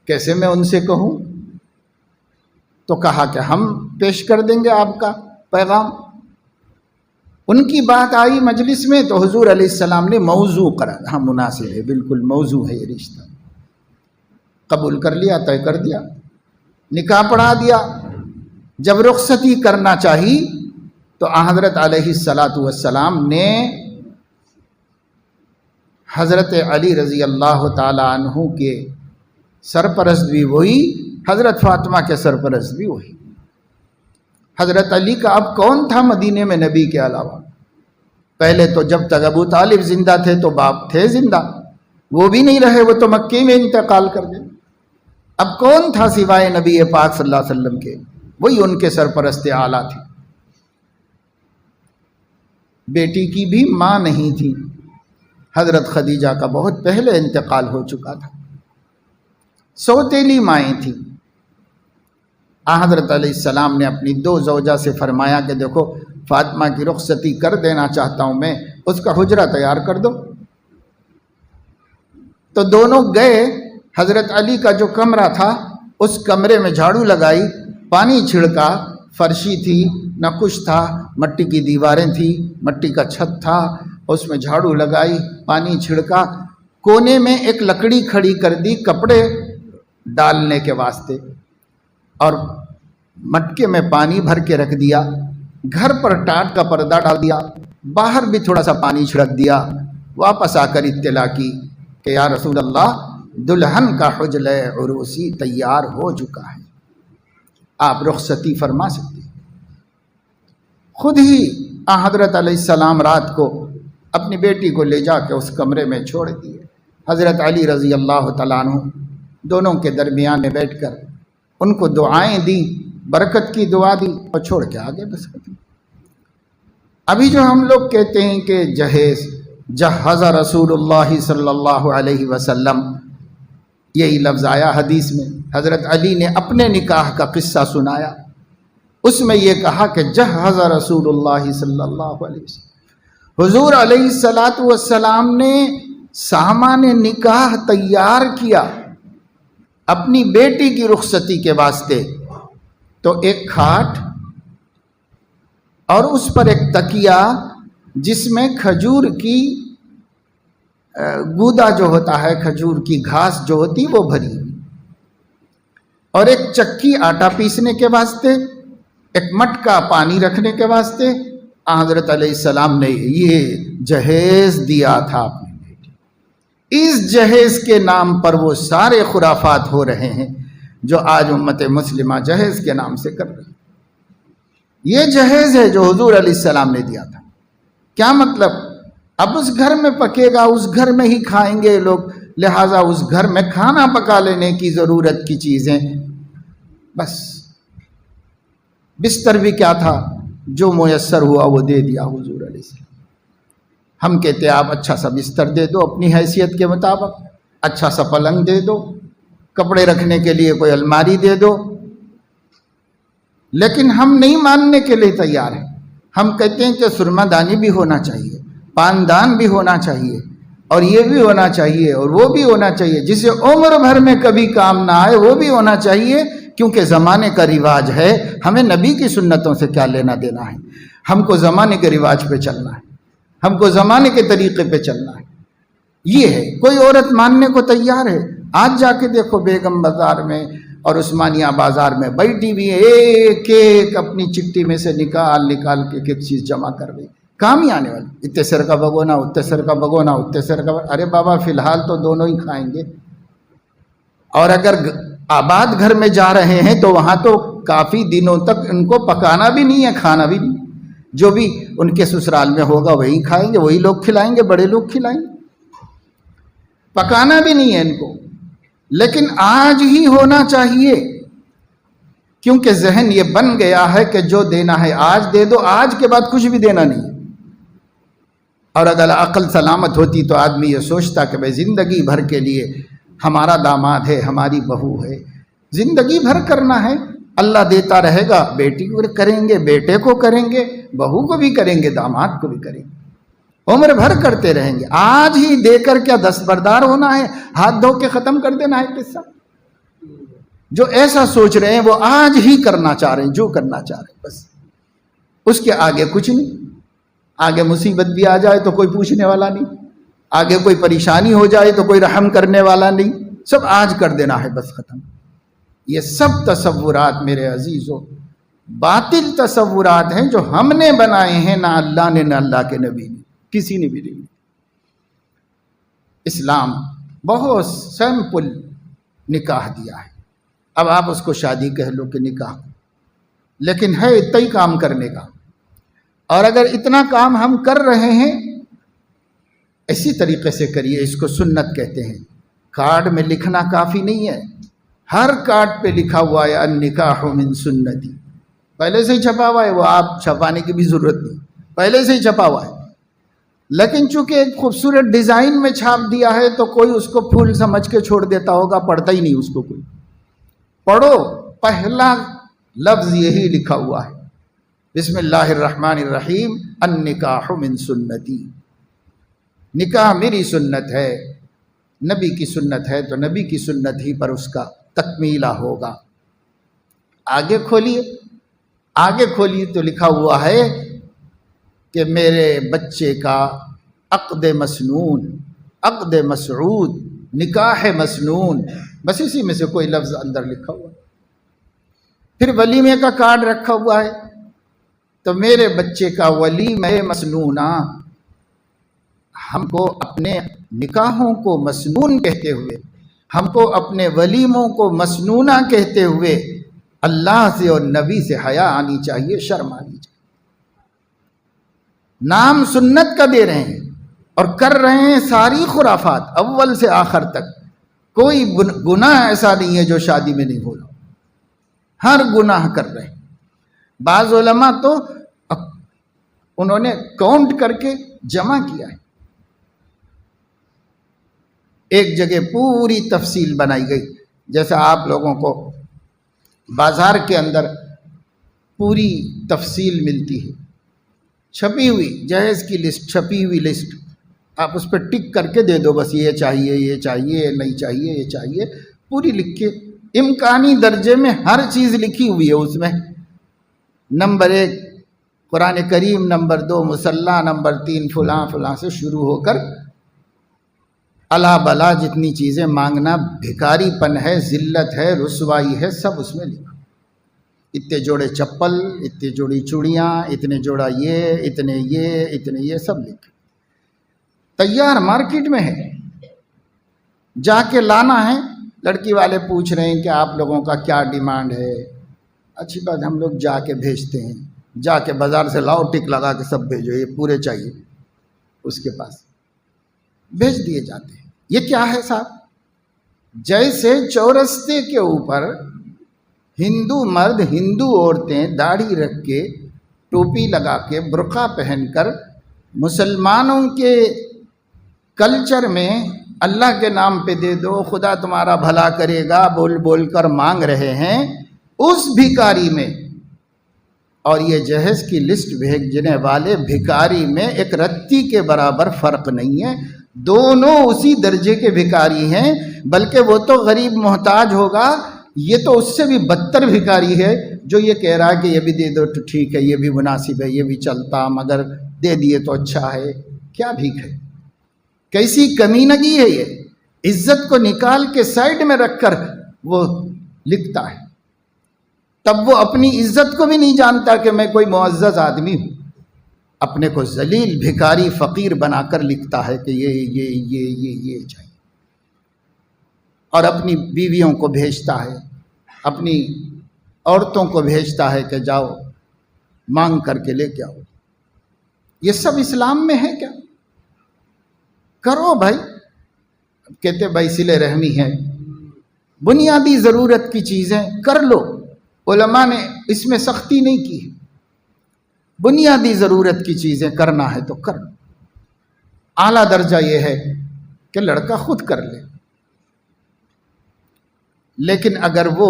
کیسے میں ان سے کہوں؟ تو کہا کہ ہم پیش کر دیں گے آپ کا پیغام۔ ان کی بات آئی مجلس میں تو حضور علیہ السلام نے موضوع قرار، ہاں مناسب ہے، بالکل موضوع ہے یہ رشتہ، قبول کر لیا، طے کر دیا، نکاح پڑھا دیا۔ جب رخصتی کرنا چاہی تو حضرت علیہ السلام نے حضرت علی رضی اللہ تعالی عنہ کے سرپرست بھی وہی، حضرت فاطمہ کے سرپرست بھی وہی۔ حضرت علی کا اب کون تھا مدینے میں نبی کے علاوہ؟ پہلے تو جب تک ابو طالب زندہ تھے تو باپ تھے زندہ، وہ بھی نہیں رہے، وہ تو مکے میں انتقال کر گئے، اب کون تھا سوائے نبی پاک صلی اللہ علیہ وسلم کے؟ وہی ان کے سرپرست اعلیٰ تھے۔ بیٹی کی بھی ماں نہیں تھی، حضرت خدیجہ کا بہت پہلے انتقال ہو چکا تھا، سوتیلی مائیں تھیں۔ حضرت علیہ السلام نے اپنی دو زوجہ سے فرمایا کہ دیکھو فاطمہ کی رخصتی کر دینا چاہتا ہوں میں، اس کا حجرہ تیار کر دو۔ تو دونوں گئے، حضرت علی کا جو کمرہ تھا اس کمرے میں جھاڑو لگائی، پانی چھڑکا، فرشی تھی نہ کچھ تھا، مٹی کی دیواریں تھیں، مٹی کا چھت تھا، اس میں جھاڑو لگائی، پانی چھڑکا، کونے میں ایک لکڑی کھڑی کر دی کپڑے ڈالنے کے واسطے، اور مٹکے میں پانی بھر کے رکھ دیا، گھر پر ٹاٹ کا پردہ ڈال دیا، باہر بھی تھوڑا سا پانی چھڑک دیا، واپس آ کر اطلاع کی کہ یا رسول اللہ دلہن کا حجلہ عروسی تیار ہو چکا ہے، آپ رخصتی فرما سکتے ہیں۔ خود ہی حضرت علیہ السلام رات کو اپنی بیٹی کو لے جا کے اس کمرے میں چھوڑ دیے۔ حضرت علی رضی اللہ تعالیٰ عنہ دونوں کے درمیان میں بیٹھ کر ان کو دعائیں دی، برکت کی دعا دی اور چھوڑ کے آگے بس ختم۔ ابھی جو ہم لوگ کہتے ہیں کہ جہز رسول اللہ صلی اللہ علیہ وسلم، یہی لفظ آیا حدیث میں، حضرت علی نے اپنے نکاح کا قصہ سنایا، اس میں یہ کہا کہ جہز رسول اللہ صلی اللہ علیہ وسلم، حضور علیہ الصلاۃ والسلام نے سامان نکاح تیار کیا اپنی بیٹی کی رخصتی کے واسطے، تو ایک کھاٹ اور اس پر ایک تکیہ جس میں کھجور کی گودا جو ہوتا ہے، کھجور کی گھاس جو ہوتی وہ بھری ہوئی، اور ایک چکی آٹا پیسنے کے واسطے، ایک مٹکا پانی رکھنے کے واسطے حضرت علیہ السلام نے یہ جہیز دیا تھا اپنی بیٹی۔ اس جہیز کے نام پر وہ سارے خرافات ہو رہے ہیں جو آج امت مسلمہ جہیز کے نام سے کر رہی ہے۔ یہ جہیز ہے جو حضور علیہ السلام نے دیا تھا۔ کیا مطلب؟ اب اس گھر میں پکے گا، اس گھر میں ہی کھائیں گے لوگ، لہٰذا اس گھر میں کھانا پکا لینے کی ضرورت کی چیزیں، بس بستر بھی کیا تھا، جو میسر ہوا وہ دے دیا حضور علیہ السلام۔ ہم کہتے ہیں آپ اچھا سا بستر دے دو اپنی حیثیت کے مطابق، اچھا سا پلنگ دے دو، کپڑے رکھنے کے لیے کوئی الماری دے دو، لیکن ہم نہیں ماننے کے لیے تیار ہیں۔ ہم کہتے ہیں کہ سرما دانی بھی ہونا چاہیے، پاندان بھی ہونا چاہیے، اور یہ بھی ہونا چاہیے اور وہ بھی ہونا چاہیے، جسے عمر بھر میں کبھی کام نہ آئے وہ بھی ہونا چاہیے، کیونکہ زمانے کا رواج ہے۔ ہمیں نبی کی سنتوں سے کیا لینا دینا ہے؟ ہم کو زمانے کے رواج پہ چلنا ہے، ہم کو زمانے کے طریقے پہ چلنا ہے۔ یہ ہے، کوئی عورت ماننے کو تیار ہے؟ آج جا کے دیکھو بیگم بازار میں اور عثمانیہ بازار میں بیٹھی بھی ہے، ایک ایک اپنی چٹی میں سے نکال کے ایک چیز جمع کر رہی، کام ہی آنے والی، اتنے سر کا بگونا، اتنے سر کا بگونا، اتنے سر کا، ارے بابا فی الحال تو دونوں ہی کھائیں گے، اور اگر آباد گھر میں جا رہے ہیں تو وہاں تو کافی دنوں تک ان کو پکانا بھی نہیں ہے، کھانا بھی نہیں، جو بھی ان کے سسرال میں ہوگا وہی کھائیں گے، وہی لوگ کھلائیں گے، بڑے لوگ کھلائیں گے، پکانا بھی نہیں ہے ان کو۔ لیکن آج ہی ہونا چاہیے، کیونکہ ذہن یہ بن گیا ہے کہ جو دینا ہے آج دے دو، آج کے بعد کچھ بھی دینا نہیں۔ اور اگر عقل سلامت ہوتی تو آدمی یہ سوچتا کہ بھائی زندگی بھر کے لیے ہمارا داماد ہے، ہماری بہو ہے، زندگی بھر کرنا ہے، اللہ دیتا رہے گا، بیٹی کو کریں گے، بیٹے کو کریں گے، بہو کو بھی کریں گے، داماد کو بھی کریں گے، عمر بھر کرتے رہیں گے۔ آج ہی دے کر کیا دستبردار ہونا ہے، ہاتھ دھو کے ختم کر دینا ہے قصہ؟ جو ایسا سوچ رہے ہیں وہ آج ہی کرنا چاہ رہے ہیں، جو کرنا چاہ رہے ہیں، بس اس کے آگے کچھ نہیں۔ آگے مصیبت بھی آ جائے تو کوئی پوچھنے والا نہیں، آگے کوئی پریشانی ہو جائے تو کوئی رحم کرنے والا نہیں، سب آج کر دینا ہے، بس ختم۔ یہ سب تصورات میرے عزیزوں باطل تصورات ہیں جو ہم نے بنائے ہیں، نہ اللہ نے، نہ اللہ کے نبی نے، کسی نے بھی نہیں۔ اسلام بہت سمپل نکاح دیا ہے، اب آپ اس کو شادی کہہ لو کہ نکاح، لیکن ہے اتنا ہی کام کرنے کا۔ اور اگر اتنا کام ہم کر رہے ہیں، اسی طریقے سے کریے، اس کو سنت کہتے ہیں۔ کارڈ میں لکھنا کافی نہیں ہے، ہر کارڈ پہ لکھا ہوا ہے النکاح من سنتی، پہلے سے ہی چھپا ہوا ہے، وہ آپ چھپانے کی بھی ضرورت نہیں، پہلے سے ہی چھپا ہوا ہے۔ لیکن چونکہ ایک خوبصورت ڈیزائن میں چھاپ دیا ہے تو کوئی اس کو پھول سمجھ کے چھوڑ دیتا ہوگا، پڑھتا ہی نہیں اس کو کوئی۔ پڑھو، پہلا لفظ یہی لکھا ہوا ہے، بسم اللہ الرحمن الرحیم، النکاح من سنتی، نکاح میری سنت ہے، نبی کی سنت ہے تو نبی کی سنت ہی پر اس کا تکمیلہ ہوگا۔ آگے کھولیے، آگے کھولی تو لکھا ہوا ہے کہ میرے بچے کا عقد مسنون، عقد مسعود، نکاح مسنون، بس اسی میں سے کوئی لفظ اندر لکھا ہوا. پھر ولیمے کا کارڈ رکھا ہوا ہے تو میرے بچے کا ولیمہ مسنونہ. ہم کو اپنے نکاحوں کو مسنون کہتے ہوئے، ہم کو اپنے ولیموں کو مسنونہ کہتے ہوئے اللہ سے اور نبی سے حیا آنی چاہیے، شرم آنی چاہیے. نام سنت کا دے رہے ہیں اور کر رہے ہیں ساری خرافات اول سے آخر تک. کوئی گناہ ایسا نہیں ہے جو شادی میں نہیں ہو رہا، ہر گناہ کر رہے ہیں. بعض علماء تو انہوں نے کاؤنٹ کر کے جمع کیا ہے. ایک جگہ پوری تفصیل بنائی گئی، جیسا آپ لوگوں کو بازار کے اندر پوری تفصیل ملتی ہے، چھپی ہوئی جہیز کی لسٹ، چھپی ہوئی لسٹ. آپ اس پہ ٹک کر کے دے دو، بس یہ چاہیے، یہ چاہیے، یہ نہیں چاہیے، یہ چاہیے، پوری لکھ کے امکانی درجے میں ہر چیز لکھی ہوئی ہے اس میں. نمبر 1 قرآن کریم، نمبر 2 مصلی، نمبر 3 فلاں فلاں سے شروع ہو کر الا بلا جتنی چیزیں مانگنا بھکاری پن ہے، ذلت ہے، رسوائی ہے، سب اس میں لکھو. اتنے جوڑے چپل، اتنے جوڑی چوڑیاں، اتنے جوڑا یہ، اتنے یہ سب لکھو. تیار مارکیٹ میں ہے، جا کے لانا ہے. لڑکی والے پوچھ رہے ہیں کہ آپ لوگوں کا کیا ڈیمانڈ ہے. اچھی بات، ہم لوگ جا کے بھیجتے ہیں، جا کے بازار سے لاؤ، ٹک لگا کے سب بھیجو، یہ پورے چاہیے. اس کے پاس بھیج دیے جاتے ہیں. یہ کیا ہے صاحب؟ جیسے چورستے کے اوپر ہندو مرد، ہندو عورتیں داڑھی رکھ کے، ٹوپی لگا کے، برقع پہن کر مسلمانوں کے کلچر میں اللہ کے نام پہ دے دو، خدا تمہارا بھلا کرے گا بول بول کر مانگ رہے ہیں، اس بھکاری میں اور یہ جہیز کی لسٹ بھیجنے والے بھکاری میں ایک رتی کے برابر فرق نہیں ہے. دونوں اسی درجے کے بھکاری ہیں، بلکہ وہ تو غریب محتاج ہوگا، یہ تو اس سے بھی بدتر بھکاری ہے جو یہ کہہ رہا ہے کہ یہ بھی دے دو تو ٹھیک ہے، یہ بھی مناسب ہے، یہ بھی چلتا، مگر دے دیے تو اچھا ہے. کیا بھیک ہے؟ کیسی کمینگی ہے یہ؟ عزت کو نکال کے سائڈ میں رکھ کر وہ لکھتا ہے. تب وہ اپنی عزت کو بھی نہیں جانتا کہ میں کوئی معزز آدمی ہوں، اپنے کو ذلیل بھکاری فقیر بنا کر لکھتا ہے کہ یہ چاہیے. اور اپنی بیویوں کو بھیجتا ہے، اپنی عورتوں کو بھیجتا ہے کہ جاؤ مانگ کر کے لے کے آؤ. یہ سب اسلام میں ہے کیا؟ کرو بھائی. کہتے بھائی صلہ رحمی ہے، بنیادی ضرورت کی چیزیں کر لو. علماء نے اس میں سختی نہیں کی. بنیادی ضرورت کی چیزیں کرنا ہے تو کر لو. اعلیٰ درجہ یہ ہے کہ لڑکا خود کر لے. لیکن اگر وہ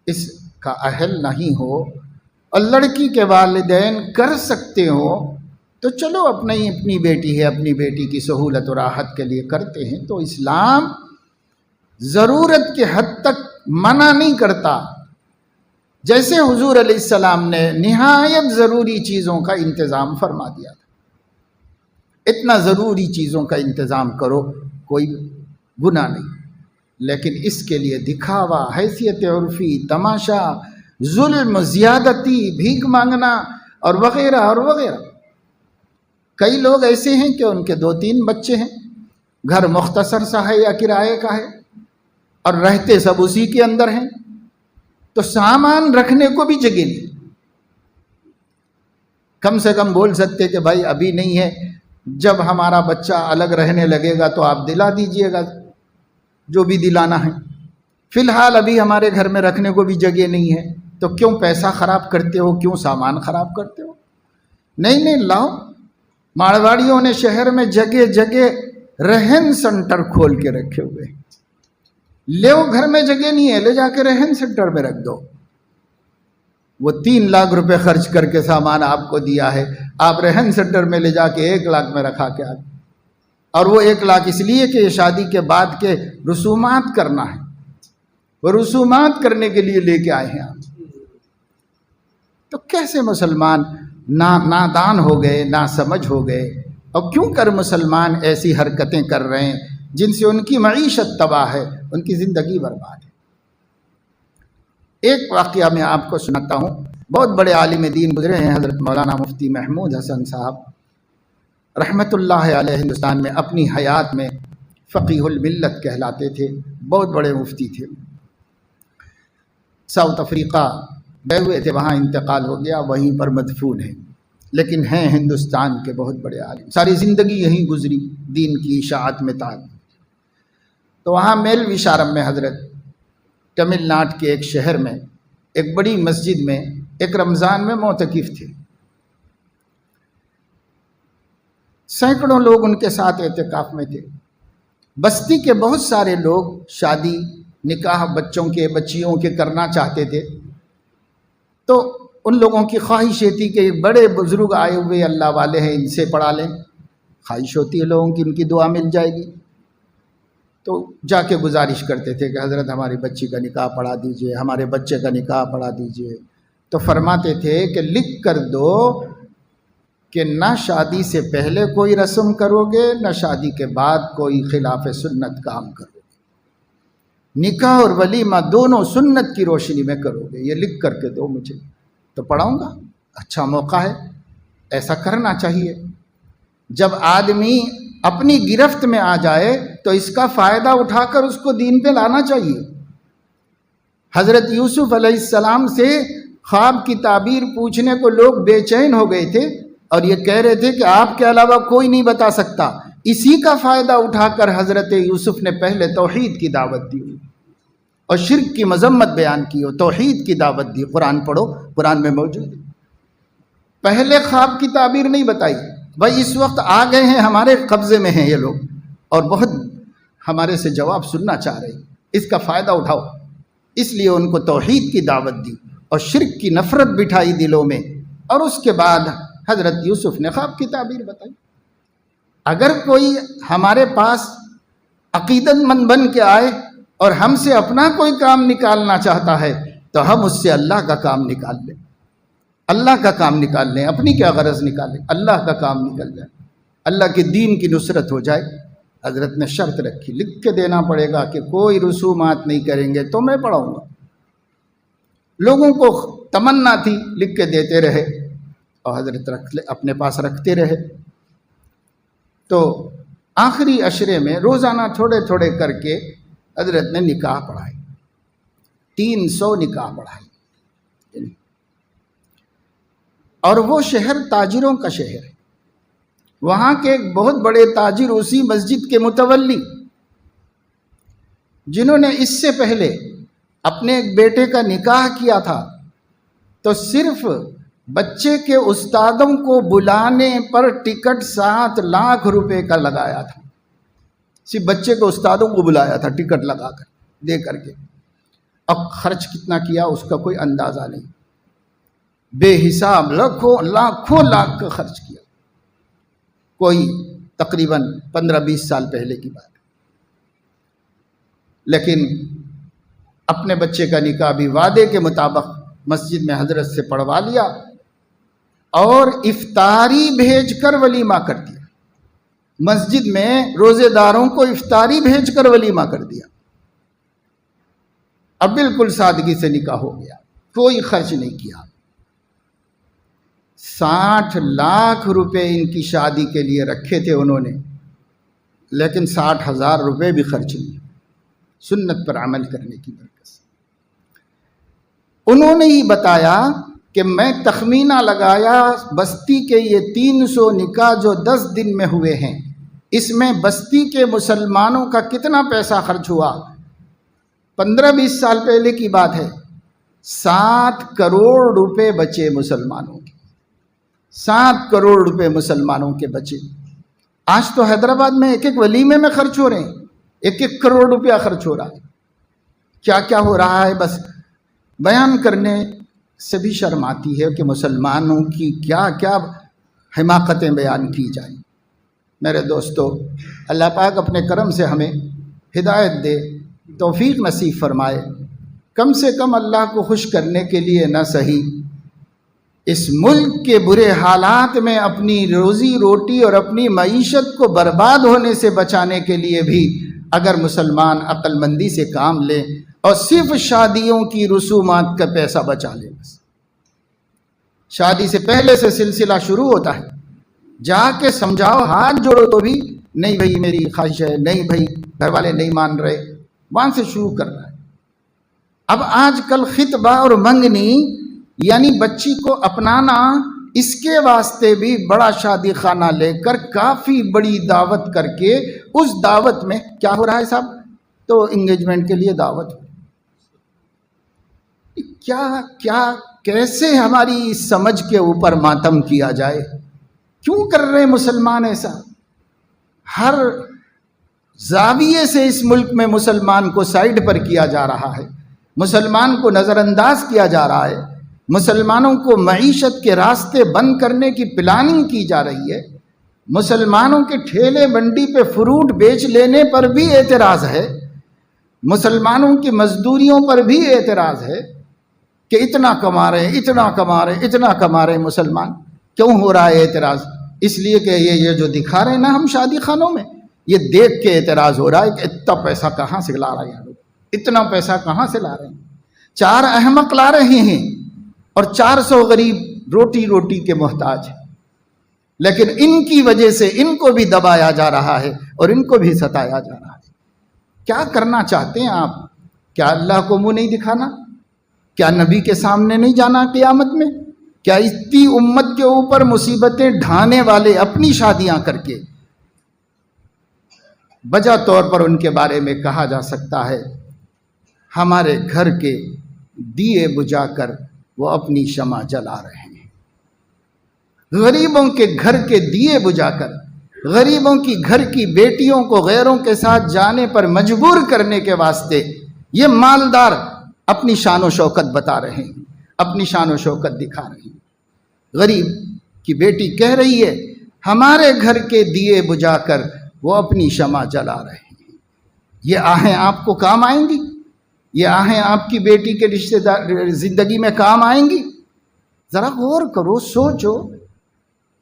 اس کا اہل نہیں ہو اور لڑکی کے والدین کر سکتے ہو تو چلو، اپنی بیٹی ہے، اپنی بیٹی کی سہولت و راحت کے لیے کرتے ہیں. تو اسلام ضرورت کے حد تک منع نہیں کرتا. جیسے حضور علیہ السلام نے نہایت ضروری چیزوں کا انتظام فرما دیا تھا. اتنا ضروری چیزوں کا انتظام کرو، کوئی گناہ نہیں. لیکن اس کے لیے دکھاوا، حیثیت عرفی، تماشا، ظلم، زیادتی، بھیک مانگنا اور وغیرہ اور وغیرہ. کئی لوگ ایسے ہیں کہ ان کے 2-3 بچے ہیں، گھر مختصر سا ہے یا کرائے کا ہے اور رہتے سب اسی کے اندر ہیں، تو سامان رکھنے کو بھی جگہ نہیں. کم سے کم بول سکتے کہ بھائی ابھی نہیں ہے، جب ہمارا بچہ الگ رہنے لگے گا تو آپ دلا دیجئے گا جو بھی دلانا ہے. فی الحال ابھی ہمارے گھر میں رکھنے کو بھی جگہ نہیں ہے، تو کیوں پیسہ خراب کرتے ہو، کیوں سامان خراب کرتے ہو؟ نہیں لاؤ. مارواڑیوں نے شہر میں جگہ جگہ رہن سنٹر کھول کے رکھے ہوئے. لے گھر میں جگہ نہیں ہے، لے جا کے رہن سنٹر میں رکھ دو. وہ 3 لاکھ روپے خرچ کر کے سامان آپ کو دیا ہے، آپ رہن سنٹر میں لے جا کے 1 لاکھ میں رکھا کے آئے. اور وہ 1 لاکھ اس لیے کہ شادی کے بعد کے رسومات کرنا ہے، وہ رسومات کرنے کے لیے لے کے آئے ہیں آپ. تو کیسے مسلمان نادان ہو گئے، ناسمجھ ہو گئے، اور کیوں کر مسلمان ایسی حرکتیں کر رہے ہیں جن سے ان کی معیشت تباہ ہے، ان کی زندگی برباد ہے۔ ایک واقعہ میں آپ کو سناتا ہوں۔ بہت بڑے عالم دین گزرے ہیں حضرت مولانا مفتی محمود حسن صاحب رحمۃ اللہ علیہ، ہندوستان میں اپنی حیات میں فقیہ الملت کہلاتے تھے، بہت بڑے مفتی تھے۔ ساؤتھ افریقہ گئے ہوئے تھے، وہاں انتقال ہو گیا، وہیں پر مدفون ہیں، لیکن ہیں ہندوستان کے بہت بڑے عالم، ساری زندگی یہیں گزری دین کی اشاعت میں تعلق۔ تو وہاں میل وشارم میں حضرت تمل ناڈو کے ایک شہر میں ایک بڑی مسجد میں ایک رمضان میں معتکف تھے۔ سینکڑوں لوگ ان کے ساتھ اعتکاف میں تھے۔ بستی کے بہت سارے لوگ شادی نکاح بچوں کے بچیوں کے کرنا چاہتے تھے، تو ان لوگوں کی خواہش یہ تھی کہ بڑے بزرگ آئے ہوئے اللہ والے ہیں، ان سے پڑھا لیں۔ خواہش ہوتی ہے لوگوں کی ان کی دعا مل جائے گی، تو جا کے گزارش کرتے تھے کہ حضرت ہماری بچی کا نکاح پڑھا دیجئے، ہمارے بچے کا نکاح پڑھا دیجئے۔ تو فرماتے تھے کہ لکھ کر دو کہ نہ شادی سے پہلے کوئی رسم کرو گے، نہ شادی کے بعد کوئی خلاف سنت کام کرو گے، نکاح اور ولیمہ دونوں سنت کی روشنی میں کرو گے، یہ لکھ کر کے دو مجھے، تو پڑھاؤں گا۔ اچھا موقع ہے، ایسا کرنا چاہیے۔ جب آدمی اپنی گرفت میں آ جائے تو اس کا فائدہ اٹھا کر اس کو دین پہ لانا چاہیے۔ حضرت یوسف علیہ السلام سے خواب کی تعبیر پوچھنے کو لوگ بے چین ہو گئے تھے اور یہ کہہ رہے تھے کہ آپ کے علاوہ کوئی نہیں بتا سکتا۔ اسی کا فائدہ اٹھا کر حضرت یوسف نے پہلے توحید کی دعوت دی اور شرک کی مذمت بیان کی اور توحید کی دعوت دی۔ قرآن پڑھو، قرآن میں موجود ہے۔ پہلے خواب کی تعبیر نہیں بتائی، بھائی اس وقت آ گئے ہیں، ہمارے قبضے میں ہیں یہ لوگ اور بہت ہمارے سے جواب سننا چاہ رہے ہیں، اس کا فائدہ اٹھاؤ۔ اس لیے ان کو توحید کی دعوت دی اور شرک کی نفرت بٹھائی دلوں میں، اور اس کے بعد حضرت یوسف نے خواب کی تعبیر بتائی۔ اگر کوئی ہمارے پاس عقیدت مند بن کے آئے اور ہم سے اپنا کوئی کام نکالنا چاہتا ہے تو ہم اس سے اللہ کا کام نکال لیں، اللہ کا کام نکال لیں، اپنی کیا غرض نکالیں، اللہ کا کام نکل جائے، اللہ کے دین کی نصرت ہو جائے۔ حضرت نے شرط رکھی، لکھ کے دینا پڑے گا کہ کوئی رسومات نہیں کریں گے تو میں پڑھاؤں گا۔ لوگوں کو تمنا تھی، لکھ کے دیتے رہے اور حضرت اپنے پاس رکھتے رہے۔ تو آخری عشرے میں روزانہ تھوڑے تھوڑے کر کے حضرت نے نکاح پڑھائے، 300 نکاح پڑھائے۔ اور وہ شہر تاجروں کا شہر ہے، وہاں کے ایک بہت بڑے تاجر اسی مسجد کے متولی، جنہوں نے اس سے پہلے اپنے ایک بیٹے کا نکاح کیا تھا تو صرف بچے کے استادوں کو بلانے پر ٹکٹ 7 لاکھ روپے کا لگایا تھا۔ صرف بچے کے استادوں کو بلایا تھا ٹکٹ لگا کر دے کر کے، اب خرچ کتنا کیا اس کا کوئی اندازہ نہیں، بے حساب لاکھوں لاکھ کا خرچ کیا، کوئی تقریباً 15-20 سال پہلے کی بات۔ لیکن اپنے بچے کا نکاح بھی وعدے کے مطابق مسجد میں حضرت سے پڑھوا لیا اور افطاری بھیج کر ولیمہ کر دیا، مسجد میں روزے داروں کو افطاری بھیج کر ولیمہ کر دیا۔ اب بالکل سادگی سے نکاح ہو گیا، کوئی خرچ نہیں کیا۔ 60 لاکھ روپے ان کی شادی کے لیے رکھے تھے انہوں نے، لیکن 60,000 روپے بھی خرچ نہیں، سنت پر عمل کرنے کی برکت سے۔ انہوں نے ہی بتایا کہ میں تخمینہ لگایا بستی کے یہ 300 نکاح جو 10 دن میں ہوئے ہیں، اس میں بستی کے مسلمانوں کا کتنا پیسہ خرچ ہوا۔ 15-20 سال پہلے کی بات ہے، 7 کروڑ روپے بچے مسلمانوں کے، 7 کروڑ روپے مسلمانوں کے بچے۔ آج تو حیدرآباد میں ایک ایک ولیمے میں خرچ ہو رہے ہیں، 1-1 کروڑ روپیہ خرچ ہو رہا ہے۔ کیا کیا ہو رہا ہے بس بیان کرنے سے بھی شرم آتی ہے کہ مسلمانوں کی کیا کیا حماقتیں بیان کی جائیں۔ میرے دوستو، اللہ پاک اپنے کرم سے ہمیں ہدایت دے، توفیق نصیب فرمائے۔ کم سے کم اللہ کو خوش کرنے کے لیے نہ صحیح اس ملک کے برے حالات میں اپنی روزی روٹی اور اپنی معیشت کو برباد ہونے سے بچانے کے لیے بھی اگر مسلمان عقل مندی سے کام لے اور صرف شادیوں کی رسومات کا پیسہ بچا لے، بس شادی سے پہلے سے سلسلہ شروع ہوتا ہے، جا کے سمجھاؤ، ہاتھ جوڑو تو بھی نہیں بھائی میری خواہش ہے، نہیں بھائی گھر والے نہیں مان رہے، وہاں سے شروع کرنا ہے۔ اب آج کل خطبہ اور منگنی یعنی بچی کو اپنانا، اس کے واسطے بھی بڑا شادی خانہ لے کر کافی بڑی دعوت کر کے اس دعوت میں کیا ہو رہا ہے صاحب؟ تو انگیجمنٹ کے لیے دعوت، کیا کیسے ہماری سمجھ کے اوپر ماتم کیا جائے؟ کیوں کر رہے مسلمان ایسا؟ ہر زاویے سے اس ملک میں مسلمان کو سائیڈ پر کیا جا رہا ہے، مسلمان کو نظر انداز کیا جا رہا ہے، مسلمانوں کو معیشت کے راستے بند کرنے کی پلاننگ کی جا رہی ہے، مسلمانوں کے ٹھیلے منڈی پہ فروٹ بیچ لینے پر بھی اعتراض ہے، مسلمانوں کی مزدوریوں پر بھی اعتراض ہے کہ اتنا کما رہے، اتنا کما رہے، اتنا کما رہے مسلمان۔ کیوں ہو رہا ہے اعتراض؟ اس لیے کہ یہ جو دکھا رہے ہیں نا ہم شادی خانوں میں، یہ دیکھ کے اعتراض ہو رہا ہے کہ اتنا پیسہ کہاں سے لا رہے ہیں لوگ، اتنا پیسہ کہاں سے لا رہے ہیں؟ 4 احمق لا رہے ہیں اور 400 غریب روٹی کے محتاج ہیں، لیکن ان کی وجہ سے ان کو بھی دبایا جا رہا ہے اور ان کو بھی ستایا جا رہا ہے۔ کیا کرنا چاہتے ہیں آپ؟ کیا اللہ کو منہ نہیں دکھانا؟ کیا نبی کے سامنے نہیں جانا قیامت میں؟ کیا اتنی امت کے اوپر مصیبتیں ڈھانے والے اپنی شادیاں کر کے؟ بجا طور پر ان کے بارے میں کہا جا سکتا ہے ہمارے گھر کے دیے بجھا کر وہ اپنی شمع جلا رہے ہیں۔ غریبوں کے گھر کے دیے بجھا کر، غریبوں کی گھر کی بیٹیوں کو غیروں کے ساتھ جانے پر مجبور کرنے کے واسطے یہ مالدار اپنی شان و شوکت بتا رہے ہیں، اپنی شان و شوکت دکھا رہے ہیں۔ غریب کی بیٹی کہہ رہی ہے ہمارے گھر کے دیے بجھا کر وہ اپنی شمع جلا رہے ہیں۔ یہ آہیں آپ کو کام آئیں گی؟ یہ آہیں آپ کی بیٹی کے رشتہ دار زندگی میں کام آئیں گی؟ ذرا غور کرو، سوچو۔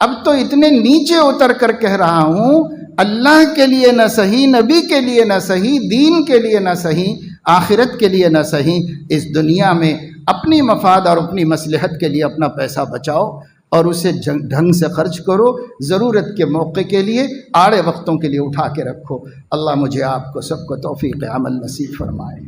اب تو اتنے نیچے اتر کر کہہ رہا ہوں، اللہ کے لیے نہ صحیح، نبی کے لیے نہ صحیح، دین کے لیے نہ صحیح، آخرت کے لیے نہ صحیح، اس دنیا میں اپنی مفاد اور اپنی مصلحت کے لیے اپنا پیسہ بچاؤ اور اسے ڈھنگ سے خرچ کرو، ضرورت کے موقع کے لیے، آڑے وقتوں کے لیے اٹھا کے رکھو۔ اللہ مجھے آپ کو سب کو توفیق عمل نصیب فرمائے۔